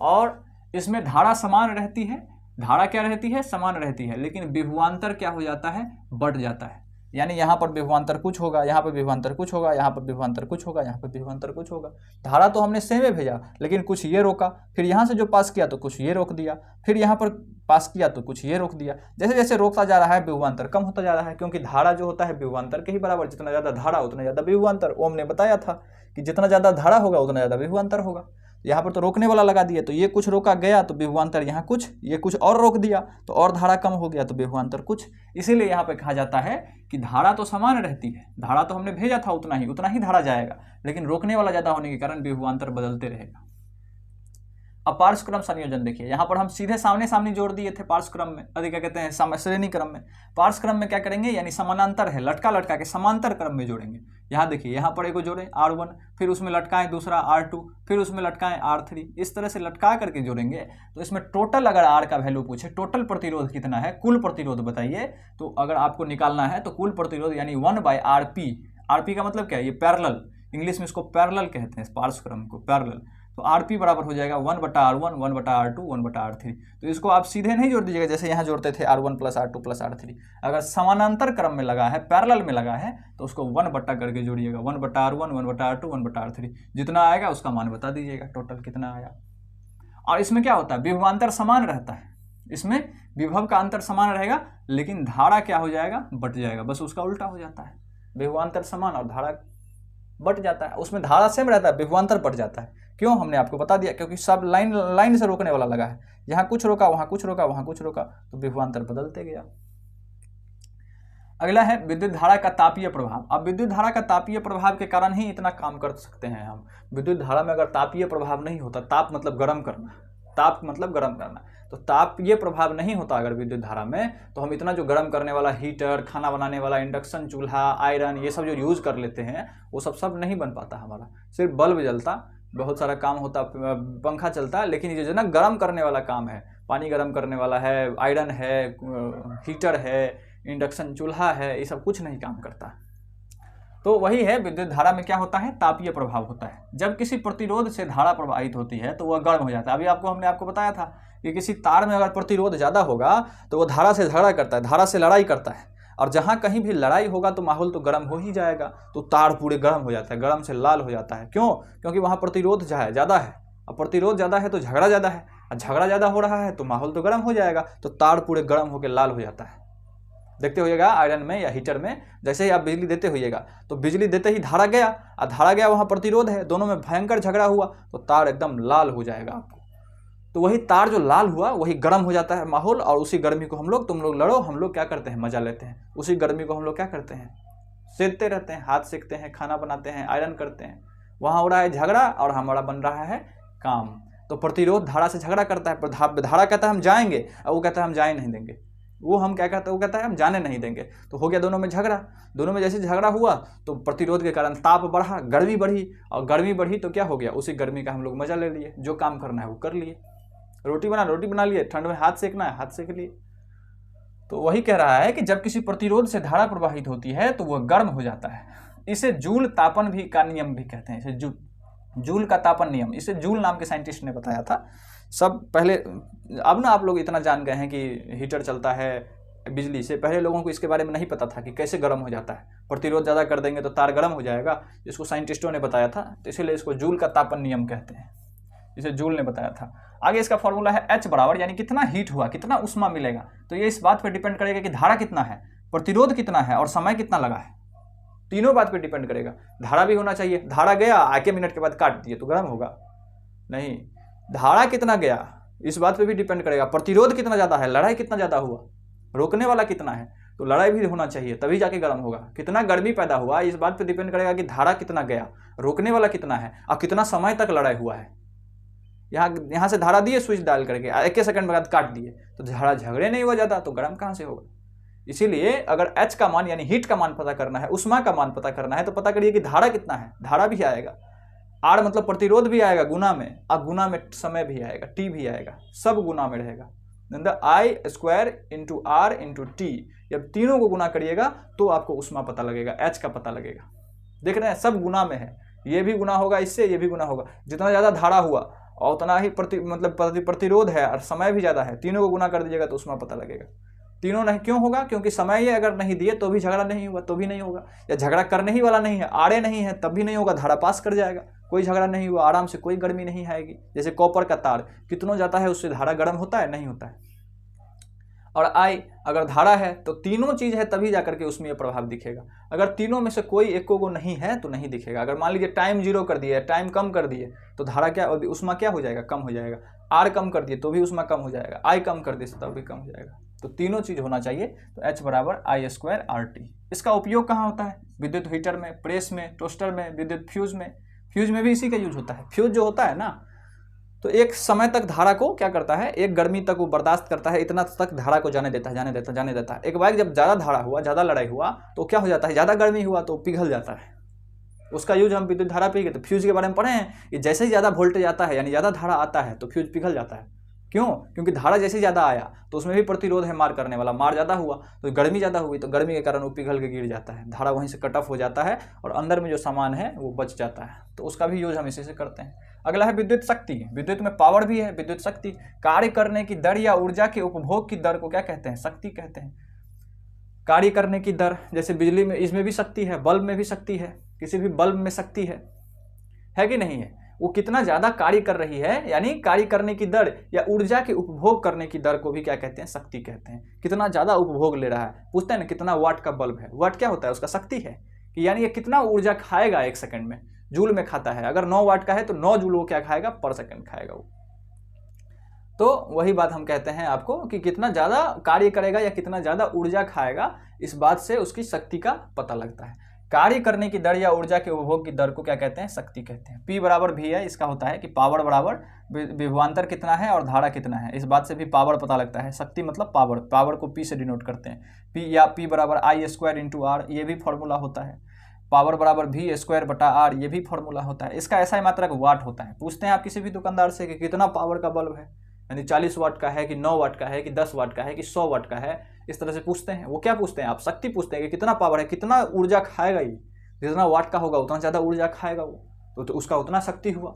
और इसमें धारा समान रहती है, धारा क्या रहती है, समान रहती है, लेकिन विभवांतर क्या हो जाता है, बढ़ जाता है। यानी यहाँ पर विभवांतर कुछ होगा, यहाँ पर विभवांतर कुछ होगा, यहाँ पर विभवांतर कुछ होगा, यहाँ पर विभवांतर कुछ होगा। धारा तो हमने सेम ही भेजा, लेकिन कुछ ये रोका, फिर यहाँ से जो पास किया तो कुछ ये रोक दिया, फिर यहाँ पर पास किया तो कुछ ये रोक दिया। जैसे जैसे रोकता जा रहा है विभवांतर कम होता जा रहा है, क्योंकि धारा जो होता है विभवांतर के ही बराबर, जितना ज़्यादा धारा उतना ज़्यादा विभवांतर। ओम ने बताया था कि जितना ज़्यादा धारा होगा उतना ज़्यादा विभवांतर होगा। यहाँ पर तो रोकने वाला लगा दिया, तो ये कुछ रोका गया तो विभवांतर यहाँ कुछ, ये कुछ और रोक दिया तो और धारा कम हो गया तो विभवांतर कुछ। इसीलिए यहाँ पे कहा जाता है कि धारा तो समान रहती है, धारा तो हमने भेजा था उतना ही धारा जाएगा, लेकिन रोकने वाला ज़्यादा होने के कारण विभवांतर बदलते रहेगा। अब पार्श्व क्रम संयोजन देखिए, यहाँ पर हम सीधे सामने सामने जोड़ दिए थे पार्श्व क्रम में, अधिक क्या कहते हैं श्रेणी क्रम में। पार्श्व क्रम में क्या करेंगे, यानी समानांतर है, लटका लटका के समांतर क्रम में जोड़ेंगे। यहाँ देखिए, यहाँ पर एक जोड़े R1, फिर उसमें लटकाएं दूसरा R2, फिर उसमें लटकाएं R3, इस तरह से लटका करके जोड़ेंगे। तो इसमें टोटल अगर R का वैल्यू पूछे, टोटल प्रतिरोध कितना है, कुल प्रतिरोध बताइए, तो अगर आपको निकालना है तो कुल प्रतिरोध यानी 1/RP। RP का मतलब क्या है, ये पैरेलल, इंग्लिश में इसको पैरेलल कहते हैं, पार्श्व क्रम को पैरेलल। तो Rp बराबर हो जाएगा 1/R1 1/R2 1/R3। तो इसको आप सीधे नहीं जोड़ दीजिएगा जैसे यहाँ जोड़ते थे R1 + R2 + R3। अगर समानांतर क्रम में लगा है, पैरेलल में लगा है, तो उसको 1 बट्टा करके जोड़िएगा, 1/R1 1/R2 1/R3। जितना आएगा उसका मान बता दीजिएगा टोटल कितना आया। और इसमें क्या होता है, विभवांतर समान रहता है, इसमें विभव का अंतर समान रहेगा, लेकिन धारा क्या हो जाएगा, बट जाएगा, बस उसका उल्टा हो जाता है। विभवांतर समान और धारा बट जाता है, उसमें धारा सेम रहता है, विभवांतर बट जाता है। क्यों, हमने आपको बता दिया, क्योंकि सब लाइन से रोकने वाला लगा है, यहाँ कुछ रोका वहाँ कुछ रोका वहाँ कुछ रोका, तो विभवांतर बदलते गया। अगला है विद्युत धारा का तापीय प्रभाव। अब विद्युत धारा का तापीय प्रभाव के कारण ही इतना काम कर सकते हैं हम। विद्युत धारा में अगर तापीय प्रभाव नहीं होता, ताप मतलब गर्म करना, ताप मतलब गर्म करना, तो तापीय प्रभाव नहीं होता अगर विद्युत धारा में, तो हम इतना जो गर्म करने वाला हीटर, खाना बनाने वाला इंडक्शन चूल्हा, आयरन, ये सब जो यूज़ कर लेते हैं, वो सब नहीं बन पाता हमारा। सिर्फ बल्ब जलता, बहुत सारा काम होता, पंखा चलता, लेकिन ये जो ना गर्म करने वाला काम है, पानी गर्म करने वाला है, आयरन है, हीटर है, इंडक्शन चूल्हा है, ये सब कुछ नहीं काम करता। तो वही है, विद्युत धारा में क्या होता है, तापीय प्रभाव होता है। जब किसी प्रतिरोध से धारा प्रवाहित होती है तो वह गर्म हो जाता है। अभी हमने आपको बताया था कि किसी तार में अगर प्रतिरोध ज़्यादा होगा तो वह धारा से झगड़ा करता है, धारा से लड़ाई करता है, और जहाँ कहीं भी लड़ाई होगा तो माहौल तो गर्म हो ही जाएगा, तो तार पूरे गर्म हो जाता है, गर्म से लाल हो जाता है। क्यों, क्योंकि वहाँ प्रतिरोध ज़्यादा है, और प्रतिरोध ज़्यादा है तो झगड़ा ज़्यादा है, और झगड़ा ज़्यादा हो रहा है तो माहौल तो गर्म हो जाएगा, तो तार पूरे गर्म होकर लाल हो जाता है। देखते होइएगा आयरन में या हीटर में, जैसे ही आप बिजली देते होइएगा तो बिजली देते ही धारा गया, और धारा गया वहाँ प्रतिरोध है, दोनों में भयंकर झगड़ा हुआ तो तार एकदम लाल हो जाएगा आपको। तो वही तार जो लाल हुआ वही गर्म हो जाता है माहौल, और उसी गर्मी को हम लोग, तुम लोग लड़ो, हम लोग क्या करते हैं, मजा लेते हैं। उसी गर्मी को हम लोग क्या करते हैं, सेकते रहते हैं, हाथ सेकते हैं, खाना बनाते हैं, आयरन करते हैं। वहाँ हो रहा है झगड़ा और हमारा बन रहा है काम। तो प्रतिरोध धारा से झगड़ा करता है, धारा कहता है हम जाएंगे, और वो कहता है हम जाए नहीं देंगे। वो हम क्या कहते हैं, वो कहता है हम जाने नहीं देंगे। तो हो गया दोनों में झगड़ा, दोनों में जैसे झगड़ा हुआ तो प्रतिरोध के कारण ताप बढ़ा, गर्मी बढ़ी, और गर्मी बढ़ी तो क्या हो गया, उसी गर्मी का हम लोग मजा ले लिए, जो काम करना है वो कर लिए। रोटी बना लिए, ठंड में हाथ सेकना है, हाथ सेक लिए। तो वही कह रहा है कि जब किसी प्रतिरोध से धारा प्रवाहित होती है तो वह गर्म हो जाता है। इसे जूल तापन भी का नियम भी कहते हैं, इसे जूल का तापन नियम, इसे जूल नाम के साइंटिस्ट ने बताया था। सब पहले, अब ना आप लोग इतना जान गए हैं कि हीटर चलता है बिजली से, पहले लोगों को इसके बारे में नहीं पता था कि कैसे गर्म हो जाता है। प्रतिरोध ज़्यादा कर देंगे तो तार गर्म हो जाएगा, इसको साइंटिस्टों ने बताया था, तो इसीलिए इसको जूल का तापन नियम कहते हैं, इसे जूल ने बताया था। आगे इसका फॉर्मूला है H बराबर, यानी कितना हीट हुआ, कितना उष्मा मिलेगा। तो ये इस बात पर डिपेंड करेगा कि धारा कितना है, प्रतिरोध कितना है, और समय कितना लगा है। तीनों बात पे डिपेंड करेगा। धारा भी होना चाहिए, धारा गया आके मिनट के बाद काट दिए तो गर्म होगा नहीं। धारा कितना गया इस बात पे भी डिपेंड करेगा, प्रतिरोध कितना ज़्यादा है, लड़ाई कितना ज़्यादा हुआ, रोकने वाला कितना है, तो लड़ाई भी होना चाहिए तभी जाके गर्म होगा। कितना गर्मी पैदा हुआ इस बात पे डिपेंड करेगा कि धारा कितना गया, रोकने वाला कितना है, और कितना समय तक लड़ाई हुआ है। यहाँ से धारा दिए स्विच डाल करके 1 सेकंड बाद काट दिए तो धारा झगड़े नहीं हुआ ज़्यादा, तो गर्म कहाँ से होगा। इसीलिए अगर H का मान यानी हीट का मान पता करना है, उष्मा का मान पता करना है, तो पता करिए कि धारा कितना है। धारा भी आएगा, R मतलब प्रतिरोध भी आएगा गुना में, और गुना में समय भी आएगा, T भी आएगा, सब गुना में रहेगा। I² × R × T, जब तीनों को गुना करिएगा तो आपको उष्मा पता लगेगा, H का पता लगेगा। देख रहे हैं सब गुना में है, ये भी गुना होगा इससे, ये भी गुना होगा। जितना ज़्यादा धारा हुआ और उतना ही प्रतिरोध है और समय भी ज़्यादा है, तीनों को गुना कर दीजिएगा तो उष्मा पता लगेगा। तीनों नहीं क्यों होगा, क्योंकि समय ये अगर नहीं दिए तो भी झगड़ा नहीं होगा, तो भी नहीं होगा, या झगड़ा करने ही वाला नहीं है, आड़े नहीं है तब भी नहीं होगा, धारा पास कर जाएगा, कोई झगड़ा नहीं हुआ, आराम से कोई गर्मी नहीं आएगी। जैसे कॉपर का तार कितना जाता है उससे धारा गर्म होता है, नहीं होता है। और आई अगर धारा है तो तीनों चीज़ है तभी जाकर के उसमें प्रभाव दिखेगा। अगर तीनों में से कोई एक को नहीं है तो नहीं दिखेगा। अगर मान लीजिए टाइम 0 कर दिए, टाइम कम कर दिए तो धारा क्या, उष्मा क्या हो जाएगा, कम हो जाएगा। R कम कर दिए तो भी उष्मा कम हो जाएगा, I कम कर दिए तो भी कम हो जाएगा। तो तीनों चीज़ होना चाहिए। तो H बराबर I² RT। इसका उपयोग कहाँ होता है, विद्युत हीटर में, प्रेस में, टोस्टर में, विद्युत फ्यूज में। फ्यूज में भी इसी का यूज होता है। फ्यूज जो होता है ना, तो एक समय तक धारा को क्या करता है, एक गर्मी तक वो बर्दाश्त करता है, इतना तक धारा को जाने देता है। एक बार जब ज़्यादा धारा हुआ, ज़्यादा लड़ाई हुआ तो क्या हो जाता है, ज़्यादा गर्मी हुआ तो पिघल जाता है। उसका यूज हम विद्युत धारा पे, तो फ्यूज के बारे में पढ़े हैं कि जैसे ही ज़्यादा वोल्टेज आता है यानी ज़्यादा धारा आता है तो फ्यूज पिघल जाता है। क्यों, क्योंकि धारा जैसे ज़्यादा आया तो उसमें भी प्रतिरोध है मार करने वाला, मार ज़्यादा हुआ तो गर्मी ज़्यादा हुई, तो गर्मी के कारण वो पिघल के गिर जाता है, धारा वहीं से कट ऑफ हो जाता है और अंदर में जो सामान है वो बच जाता है। तो उसका भी यूज हम इसी से करते हैं। अगला है विद्युत शक्ति। विद्युत में पावर भी है, विद्युत शक्ति। कार्य करने की दर या ऊर्जा के उपभोग की दर को क्या कहते हैं? शक्ति कहते हैं। कार्य करने की दर, जैसे बिजली में, इसमें भी शक्ति है, बल्ब में भी शक्ति है, किसी भी बल्ब में शक्ति है कि नहीं है? वो कितना ज़्यादा कार्य कर रही है, यानी कार्य करने की दर या ऊर्जा के उपभोग करने की दर को भी क्या कहते हैं? शक्ति कहते हैं। कितना ज़्यादा उपभोग ले रहा है। पूछते हैं ना कितना वाट का बल्ब है, वाट क्या होता है? उसका शक्ति है कि यानी ये कितना ऊर्जा खाएगा 1 सेकंड में, जूल में खाता है। अगर 9 वाट का है तो 9 जूल वो क्या खाएगा? पर सेकंड खाएगा वो। तो वही बात हम कहते हैं आपको कि कितना ज़्यादा कार्य करेगा या कितना ज़्यादा ऊर्जा खाएगा, इस बात से उसकी शक्ति का पता लगता है। कार्य करने की दर या ऊर्जा के उपभोग की दर को क्या कहते हैं? शक्ति कहते हैं। P बराबर V है, इसका होता है कि पावर बराबर विभवांतर कितना है और धारा कितना है, इस बात से भी पावर पता लगता है। शक्ति मतलब पावर, पावर को P से डिनोट करते हैं। P या P बराबर I² इंटू R, ये भी फॉर्मूला होता है। पावर बराबर V² बटा R, ये भी फॉर्मूला होता है। इसका ऐसा ही मात्रक वाट होता है। पूछते हैं आप किसी भी दुकानदार से कि कितना पावर का बल्ब है, यानी 40 वाट का है कि 9 वाट का है कि 10 वाट का है कि 100 वाट का है, इस तरह से पूछते हैं। वो क्या पूछते हैं? आप शक्ति पूछते हैं कि कितना पावर है, कितना ऊर्जा खाएगा ये, जितना वाट का होगा उतना ज़्यादा ऊर्जा खाएगा वो, तो उसका उतना शक्ति हुआ।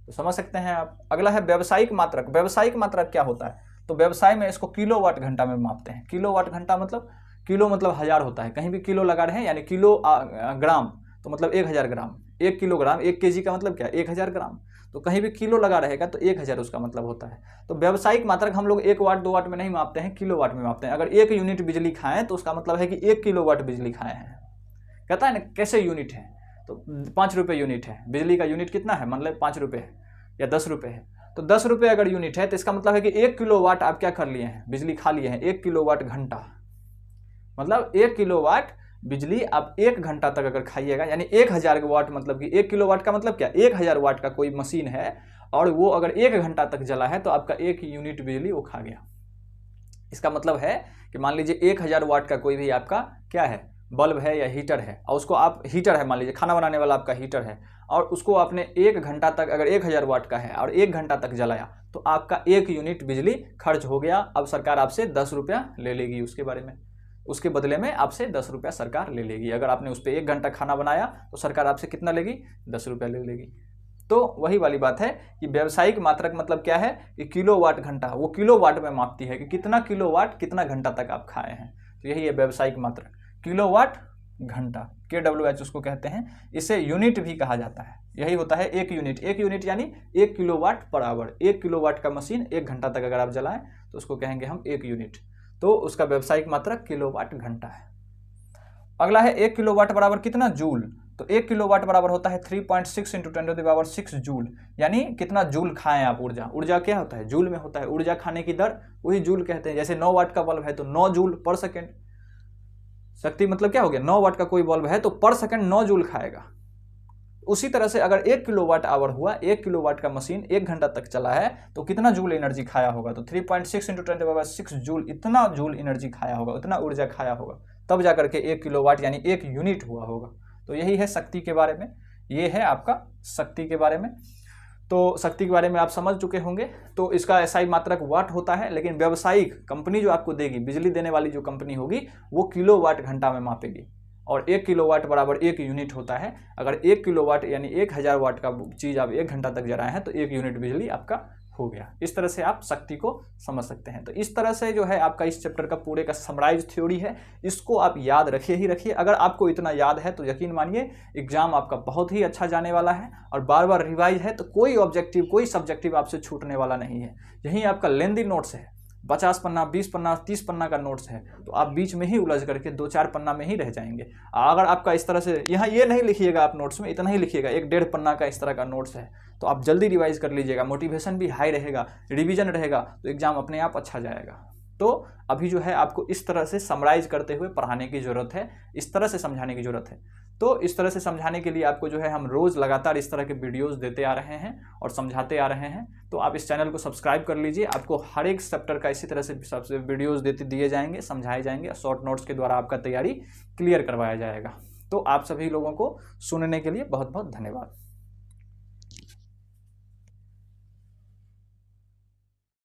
तो समझ सकते हैं आप। अगला है व्यावसायिक मात्रक। व्यावसायिक मात्रक क्या होता है? तो व्यवसाय में इसको किलोवाट घंटा में मापते हैं। किलोवाट घंटा मतलब, किलो मतलब 1000 होता है, कहीं भी किलो लगा रहे हैं, यानी किलो ग्राम तो मतलब 1000 ग्राम। 1 किलोग्राम, 1 kg का मतलब क्या? 1000 ग्राम। तो कहीं भी किलो लगा रहेगा तो 1000 उसका मतलब होता है। तो व्यावसायिक मात्रक हम लोग 1 वाट 2 वाट में नहीं मापते हैं, किलोवाट में मापते हैं। अगर 1 यूनिट बिजली खाएं तो उसका मतलब है कि 1 किलोवाट बिजली खाए हैं। कहता है ना कैसे यूनिट है? तो 5 रुपये यूनिट है। बिजली का यूनिट कितना है? मतलब 5 रुपये है या 10 रुपये है। तो 10 रुपये अगर यूनिट है तो इसका मतलब है कि 1 किलोवाट आप क्या कर लिए हैं? बिजली खा लिए हैं। 1 किलोवाट घंटा मतलब 1 किलोवाट बिजली आप 1 घंटा तक अगर खाइएगा, यानी 1000 वाट, मतलब कि 1 किलोवाट का मतलब क्या? 1000 वाट का कोई मशीन है और वो अगर 1 घंटा तक जला है तो आपका 1 यूनिट बिजली वो खा गया। इसका मतलब है कि मान लीजिए 1000 वाट का कोई भी आपका क्या है? बल्ब है या हीटर है, और उसको आप, हीटर है मान लीजिए, खाना बनाने वाला आपका हीटर है, और उसको आपने 1 घंटा तक, अगर 1000 वाट का है और 1 घंटा तक जलाया तो आपका 1 यूनिट बिजली खर्च हो गया। अब सरकार आपसे 10 रुपया ले लेगी उसके बारे में, उसके बदले में आपसे 10 रुपया सरकार ले लेगी। अगर आपने उस पर 1 घंटा खाना बनाया तो सरकार आपसे कितना लेगी? 10 रुपया ले लेगी। तो वही वाली बात है कि व्यावसायिक मात्रक मतलब क्या है कि किलोवाट घंटा, वो किलोवाट में मापती है कि कितना किलोवाट कितना घंटा तक आप खाए हैं। तो यही है व्यावसायिक मात्रक, किलोवाट घंटा, KWH उसको कहते हैं। इसे यूनिट भी कहा जाता है। यही होता है 1 यूनिट। 1 यूनिट यानी 1 किलोवाट पर आवर। 1 किलोवाट का मशीन 1 घंटा तक अगर आप जलाएं तो उसको कहेंगे हम 1 यूनिट। तो उसका व्यावसायिक मात्रक किलोवाट घंटा है। अगला है 1 किलोवाट बराबर कितना? जूल। तो 1 किलोवाट बराबर होता है 3.6 × 10⁻6 जूल, यानी कितना जूल खाएं आप ऊर्जा। ऊर्जा क्या होता है? जूल में होता है। ऊर्जा खाने की दर वही जूल कहते हैं। जैसे 9 वाट का बल्ब है तो 9 जूल पर सेकेंड। शक्ति मतलब क्या हो गया? 9 वाट का कोई बल्ब है तो पर सेकंड 9 जूल खाएगा। उसी तरह से अगर 1 किलोवाट आवर हुआ, 1 किलोवाट का मशीन 1 घंटा तक चला है तो कितना जूल एनर्जी खाया होगा? तो 3.6 × 10⁻6 जूल, इतना जूल एनर्जी खाया होगा, उतना ऊर्जा खाया होगा, तब जाकर के 1 किलोवाट यानी 1 यूनिट हुआ होगा। तो यही है शक्ति के बारे में। ये है आपका शक्ति के बारे में। तो शक्ति के बारे में आप समझ चुके होंगे। तो इसका SI मात्रक वाट होता है, लेकिन व्यावसायिक कंपनी जो आपको देगी, बिजली देने वाली जो कंपनी होगी, वो किलोवाट घंटा में मापेगी। और 1 किलोवाट बराबर 1 यूनिट होता है। अगर 1 किलोवाट यानी 1000 वाट का चीज़ आप 1 घंटा तक जलाए हैं तो 1 यूनिट बिजली आपका हो गया। इस तरह से आप शक्ति को समझ सकते हैं। तो इस तरह से जो है आपका इस चैप्टर का पूरे का समराइज थ्योरी है। इसको आप याद रखिए ही रखिए। अगर आपको इतना याद है तो यकीन मानिए एग्जाम आपका बहुत ही अच्छा जाने वाला है। और बार बार रिवाइज है तो कोई ऑब्जेक्टिव, कोई सब्जेक्टिव आपसे छूटने वाला नहीं है। यही आपका लेंदी नोट्स है, 50 पन्ना, 20 पन्ना, 30 पन्ना का नोट्स है। तो आप बीच में ही उलझ करके 2-4 पन्ना में ही रह जाएंगे। अगर आपका इस तरह से, यहाँ ये नहीं लिखिएगा आप नोट्स में, इतना ही लिखिएगा, 1-1.5 पन्ना का इस तरह का नोट्स है, तो आप जल्दी रिवाइज कर लीजिएगा। मोटिवेशन भी हाई रहेगा, रिवीजन रहेगा, तो एग्जाम अपने आप अच्छा जाएगा। तो अभी जो है आपको इस तरह से समराइज करते हुए पढ़ाने की ज़रूरत है, इस तरह से समझाने की ज़रूरत है। तो इस तरह से समझाने के लिए आपको जो है हम रोज़ लगातार इस तरह के वीडियोस देते आ रहे हैं और समझाते आ रहे हैं। तो आप इस चैनल को सब्सक्राइब कर लीजिए। आपको हर एक चैप्टर का इसी तरह से सबसे वीडियोस दिए जाएंगे, समझाए जाएंगे, शॉर्ट नोट्स के द्वारा आपका तैयारी क्लियर करवाया जाएगा। तो आप सभी लोगों को सुनने के लिए बहुत बहुत धन्यवाद।